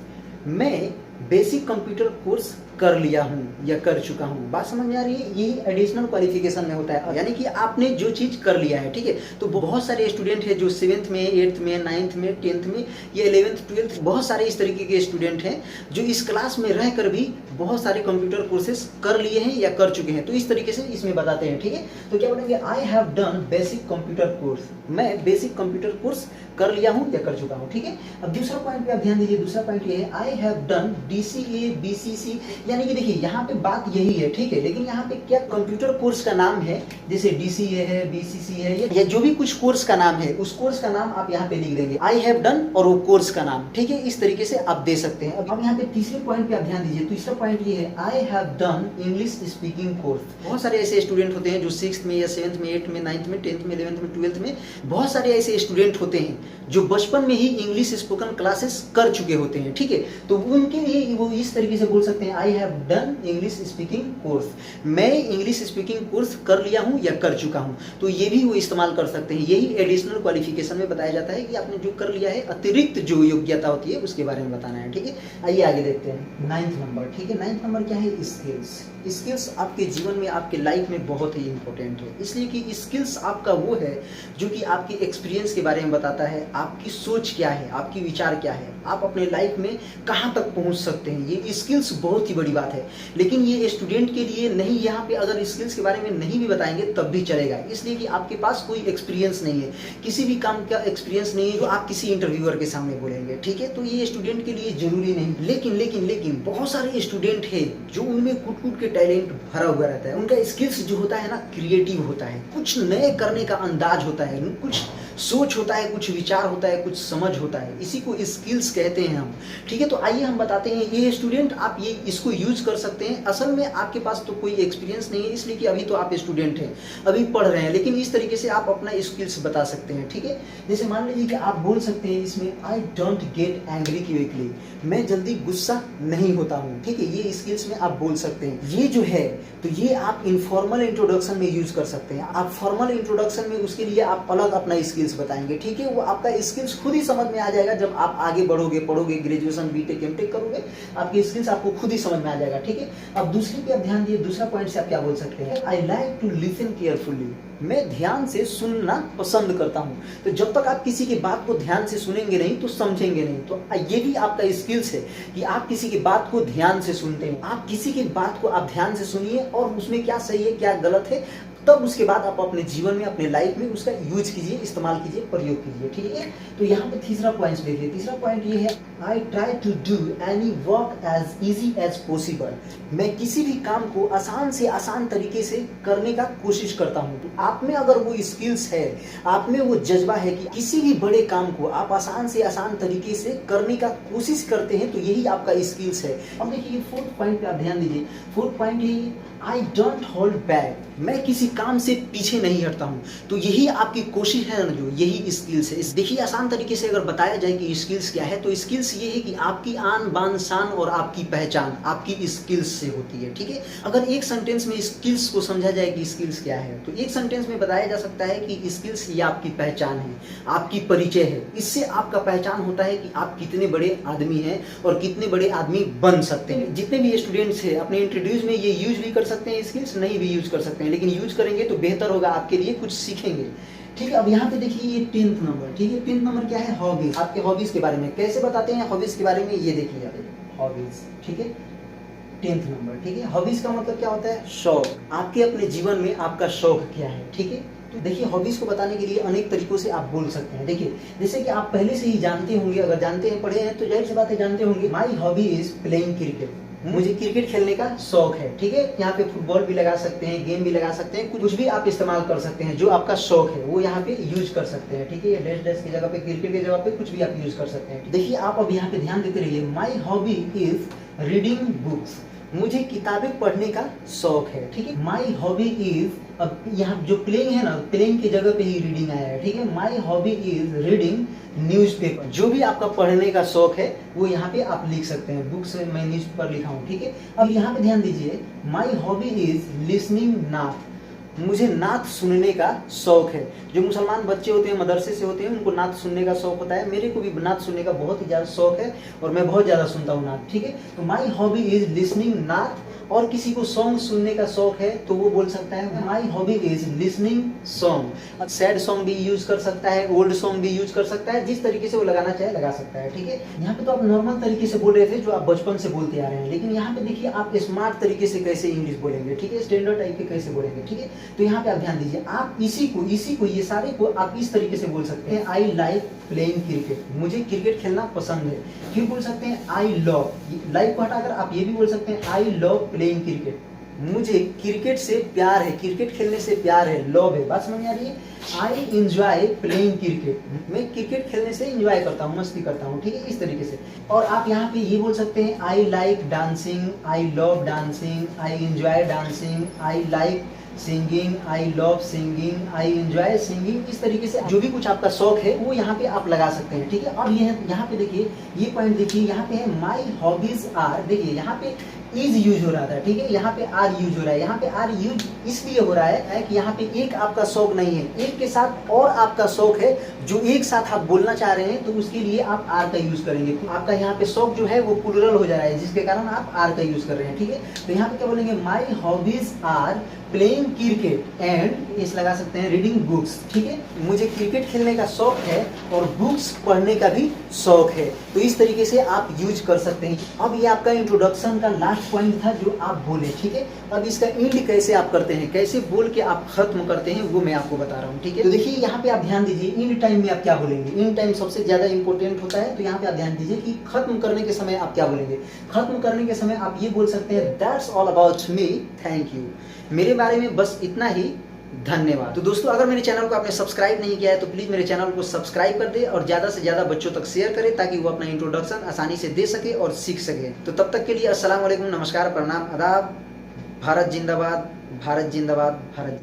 मैं बेसिक कंप्यूटर कोर्स कर लिया हूं या कर चुका हूं। बात समझ में आ रही है, यही एडिशनल क्वालिफिकेशन में होता है, यानी कि आपने जो चीज कर लिया है, ठीक है। तो बहुत सारे स्टूडेंट हैं जो 7th में, 8th में, 9th में, 10th में, या 11th 12th, बहुत सारे इस तरीके के स्टूडेंट हैं जो इस क्लास में रहकर भी बहुत सारे कंप्यूटर कोर्सेज कर लिए हैं या कर चुके हैं। तो इस तरीके से इसमें बताते हैं, ठीक है। तो क्या बोलेंगे, I have done basic computer course, मैं बेसिक कंप्यूटर कोर्स कर लिया हूं या कर चुका हूं, ठीक है। अब दूसरा पॉइंट पे आप ध्यान दीजिए, दूसरा पॉइंट ये है, I have done DCA BCC, यानी कि देखिए यहाँ पे बात यही है, ठीक है। लेकिन यहाँ पे क्या कंप्यूटर कोर्स का नाम है, जैसे DCA है, BCC है, या जो भी कुछ कोर्स का नाम है, उस कोर्स का नाम आप यहाँ पे लिख देंगे, आई हैव डन और वो कोर्स का नाम, ठीक है। इस तरीके से आप दे सकते हैं। अब यहाँ पे तीसरे पॉइंट पे आप ध्यान दीजिए, तीसरा पॉइंट ये है, I have done English speaking course. बहुत सारे ऐसे स्टूडेंट होते हैं जो 6th में या 7th में, 8th में, 9th में, 10th में, 11th में, 12th में, बहुत सारे ऐसे स्टूडेंट होते हैं जो बचपन में ही इंग्लिश स्पोकन क्लासेस कर चुके होते हैं, ठीक है। तो उनके लिए वो इस तरीके से बोल सकते हैं, I have done English speaking course, मैं इंग्लिश स्पीकिंग कोर्स कर लिया हूं या कर चुका हूं। तो ये भी वो इस्तेमाल कर सकते हैं। यही एडिशनल क्वालिफिकेशन में बताया जाता है कि आपने जो कर लिया है, अतिरिक्त जो योग्यता होती है उसके बारे में बताना है, ठीक है। आइए आगे देखते हैं 9th नंबर, ठीक है। 9th नंबर क्या है, स्किल्स। स्किल्स आपके जीवन में, आपके लाइफ में बहुत ही इंपॉर्टेंट है, इसलिए कि स्किल्स आपका वो है जो कि आपके एक्सपीरियंस के बारे में बताता है, आपकी सोच क्या है, आपकी विचार क्या है, आप अपने लाइफ में कहाँ तक पहुँच सकते हैं। ये स्किल्स बहुत ही बड़ी बात है। लेकिन ये स्टूडेंट के लिए नहीं, यहाँ पे अगर स्किल्स के बारे में नहीं भी बताएंगे तब भी चलेगा, इसलिए कि आपके पास कोई एक्सपीरियंस नहीं है, किसी भी काम का एक्सपीरियंस नहीं है जो आप किसी इंटरव्यूअर के सामने बोलेंगे, ठीक है। तो ये स्टूडेंट के लिए जरूरी नहीं। लेकिन लेकिन लेकिन बहुत सारे स्टूडेंट है जो उनमें कूट कूट के टैलेंट भरा हुआ रहता है, उनका स्किल्स जो होता है ना, क्रिएटिव होता है, कुछ नए करने का अंदाज होता है, कुछ सोच होता है, कुछ विचार होता है, कुछ समझ होता है, इसी को स्किल्स कहते हैं हम। ठीक है, तो आइए हम बताते हैं। ये स्टूडेंट आप ये इसको यूज कर सकते हैं। असल में आपके पास तो कोई एक्सपीरियंस नहीं है, इसलिए कि अभी तो आप स्टूडेंट हैं, अभी पढ़ रहे हैं, लेकिन इस तरीके से आप अपना स्किल्स बता सकते हैं। ठीक है, जैसे मान लीजिए कि आप बोल सकते हैं इसमें I don't get angry quickly, मैं जल्दी गुस्सा नहीं होता हूँ। ठीक है, ये स्किल्स में आप बोल सकते हैं। ये जो है तो ये आप इनफॉर्मल इंट्रोडक्शन में यूज कर सकते हैं। आप फॉर्मल इंट्रोडक्शन में उसके लिए आप अलग अपना स्किल्स बताएंगे। ठीक है, वो आपका स्किल्स खुद ही समझ में आ जाएगा। जब आप आगे बढ़ोगे, पढ़ोगे, ग्रेजुएशन, बीटेक, एमटेक करोगे, आपके स्किल्स आपको खुद ही समझ में आ जाएगा। ठीक है, अब दूसरी पे आप ध्यान दिए। दूसरा पॉइंट से आप क्या बोल सकते हैं, I like to listen carefully, मैं ध्यान से सुनना पसंद करता हूं। तो जब तक आप किसी की बात को ध्यान से सुनेंगे नहीं तो समझेंगे नहीं। तो ये भी आपका स्किल्स है कि आप किसी की बात को ध्यान से सुनते हैं। आप किसी की बात को आप ध्यान से सुनिए और उसमें क्या सही है, क्या गलत है, तब उसके बाद आप अपने जीवन में, अपने लाइफ में उसका यूज कीजिए, इस्तेमाल कीजिए, प्रयोग कीजिए। ठीक है, तो यहाँ पे तीसरा पॉइंट देखिए। तीसरा पॉइंट ये है, I try to do any work as easy as possible, मैं किसी भी काम को आसान से आसान तरीके से करने का कोशिश करता हूँ। आप में अगर वो स्किल्स है, आप में वो जज्बा है कि किसी भी बड़े काम को आप आसान से आसान तरीके से करने का कोशिश करते हैं, तो यही आपका स्किल्स है। अब देखिए फोर्थ पॉइंट पे आप ध्यान दीजिए। फोर्थ पॉइंट है, आई डोंट होल्ड बैक, मैं किसी काम से पीछे नहीं हटता हूँ। तो यही आपकी कोशिश है ना, जो यही स्किल्स है। देखिए आसान तरीके से अगर बताया जाए कि स्किल्स क्या है, तो स्किल्स ये है कि आपकी आन बान शान और आपकी पहचान आपकी स्किल्स से होती है। ठीक है, अगर एक सेंटेंस में स्किल्स को समझा जाए कि स्किल्स क्या है, तो एक सेंटेंस में बताया जा सकता है कि स्किल्स ये आपकी पहचान है, आपकी परिचय है। इससे आपका पहचान होता है कि आप कितने बड़े आदमी हैं और कितने बड़े आदमी बन सकते हैं। जितने भी स्टूडेंट्स हैं अपने इंट्रोड्यूस में ये यूज भी कर सकते हैं स्किल्स, नहीं भी यूज कर सकते हैं, लेकिन यूज करेंगे तो बेहतर होगा आपके लिए, कुछ सीखेंगे। ठीक है, अब यहाँ पे देखिए ये 10th नंबर। ठीक है, 10th नंबर क्या है, हॉबीज। आपके हॉबीज के बारे में कैसे बताते हैं, हॉबीज के बारे में ये देखिए आप, हॉबीज। ठीक है, 10th नंबर। ठीक है, हॉबीज का मतलब क्या होता है, शौक। आपके अपने जीवन में आपका शौक क्या है। ठीक है, तो देखिए हॉबीज को बताने के लिए अनेक तरीकों से आप बोल सकते हैं। देखिए जैसे कि आप पहले से ही जानते होंगे, अगर जानते हैं, पढ़े हैं, तो जाहिर सी बात है जानते होंगे, my hobby is playing cricket, मुझे क्रिकेट खेलने का शौक है। ठीक है, यहाँ पे फुटबॉल भी लगा सकते हैं, गेम भी लगा सकते हैं, कुछ भी आप इस्तेमाल कर सकते हैं। जो आपका शौक है वो यहाँ पे यूज कर सकते हैं। ठीक है, डैश डैश की जगह पे, क्रिकेट की जगह पे कुछ भी आप यूज कर सकते हैं। देखिए आप अब यहाँ पे ध्यान देते रहिए, my hobby is reading books, मुझे किताबें पढ़ने का शौक है। ठीक है, माई हॉबी इज, अब यहाँ जो प्लेइंग है ना, प्लेइंग की जगह पे ही रीडिंग आया है। ठीक है, my hobby is reading newspaper, जो भी आपका पढ़ने का शौक है वो यहाँ पे आप लिख सकते हैं। बुक्स में मैं न्यूज़पेपर लिखा हूँ। ठीक है, अब यहाँ पे ध्यान दीजिए, माई हॉबी इज लिसनिंग नाथ, मुझे नात सुनने का शौक है। जो मुसलमान बच्चे होते हैं, मदरसे से होते हैं, उनको नात सुनने का शौक होता है। मेरे को भी नात सुनने का बहुत ही ज़्यादा शौक है और मैं बहुत ज़्यादा सुनता हूँ नात। ठीक है, तो माई हॉबी इज लिसनिंग नात। और किसी को सॉन्ग सुनने का शौक है तो वो बोल सकता है my hobby is listening song. Sad song भी यूज कर सकता है, ओल्ड सॉन्ग भी यूज कर सकता है, जिस तरीके से वो लगाना चाहे लगा सकता है। ठीक है, यहाँ पे तो आप नॉर्मल तरीके से बोल रहे थे जो आप बचपन से बोलते आ रहे हैं, लेकिन यहाँ पे देखिए आप स्मार्ट तरीके से कैसे इंग्लिश बोलेंगे। ठीक है, स्टैंडर्ड टाइप के कैसे बोलेंगे। ठीक है, तो यहाँ पे आप ध्यान दीजिए, आप इसी को ये सारे को आप इस तरीके से बोल सकते हैं, आई लाइक प्लेइंग क्रिकेट, मुझे क्रिकेट खेलना पसंद है। फिर बोल सकते हैं आई लव, लाइक को हटाकर आप ये भी बोल सकते हैं आई लव प्लेइंग क्रिकेट, मुझे क्रिकेट से प्यार है, क्रिकेट खेलने से प्यार है, लव है। बात समझ में आ रही है, आई इंजॉय प्लेइंग क्रिकेट, मैं क्रिकेट खेलने से इंजॉय करता हूँ, मस्ती करता हूँ। ठीक है, इस तरीके से। और आप यहाँ पे ये बोल सकते हैं I like dancing, I love dancing, I enjoy dancing, I like singing, I love singing, I enjoy singing. इस तरीके से जो भी कुछ आपका शौक है वो यहाँ पे आप लगा सकते हैं। ठीक है, और ये यहाँ पे देखिए, ये पॉइंट देखिए, यहाँ पे है माई हॉबीज आर। देखिए यहाँ पे इज यूज हो रहा था। ठीक है, यहाँ पे आर यूज हो रहा है। यहाँ पे आर यूज इसलिए हो रहा है कि यहाँ पे एक आपका शौक नहीं है, एक के साथ और आपका शौक है जो एक साथ आप बोलना चाह रहे हैं, तो उसके लिए आप आर का यूज करेंगे। आपका यहाँ पे शौक जो है वो प्लुरल हो जा रहा है, जिसके कारण आप आर का यूज कर रहे हैं। ठीक है, तो यहाँ पे क्या बोलेंगे, my hobbies are playing cricket and इस लगा सकते हैं रीडिंग बुक्स। ठीक है, मुझे क्रिकेट खेलने का शौक है और बुक्स पढ़ने का भी शौक है। तो इस तरीके से आप यूज कर सकते हैं। अब ये आपका इंट्रोडक्शन का लास्ट पॉइंट था जो आप बोले। ठीक है, अब इसका इंड कैसे आप करते हैं, कैसे बोल के आप खत्म करते हैं, वो मैं आपको बता रहा हूँ। ठीक है, तो देखिए यहाँ पे आप ध्यान दीजिए, इंड टाइम में आप क्या बोलेंगे। इंड टाइम सबसे ज्यादा इंपॉर्टेंट होता है, तो यहाँ पे आप ध्यान दीजिए कि खत्म करने के समय आप क्या बोलेंगे। खत्म करने के समय आप ये बोल सकते हैं, that's all about me, thank you, मेरे बारे में बस इतना ही, धन्यवाद। तो दोस्तों अगर मेरे चैनल को आपने सब्सक्राइब नहीं किया है तो प्लीज़ मेरे चैनल को सब्सक्राइब कर दे और ज़्यादा से ज़्यादा बच्चों तक शेयर करें ताकि वो अपना इंट्रोडक्शन आसानी से दे सके और सीख सके। तो तब तक के लिए अस्सलाम वालेकुम, नमस्कार, प्रणाम, आदाब। भारत जिंदाबाद, भारत जिंदाबाद, भारत।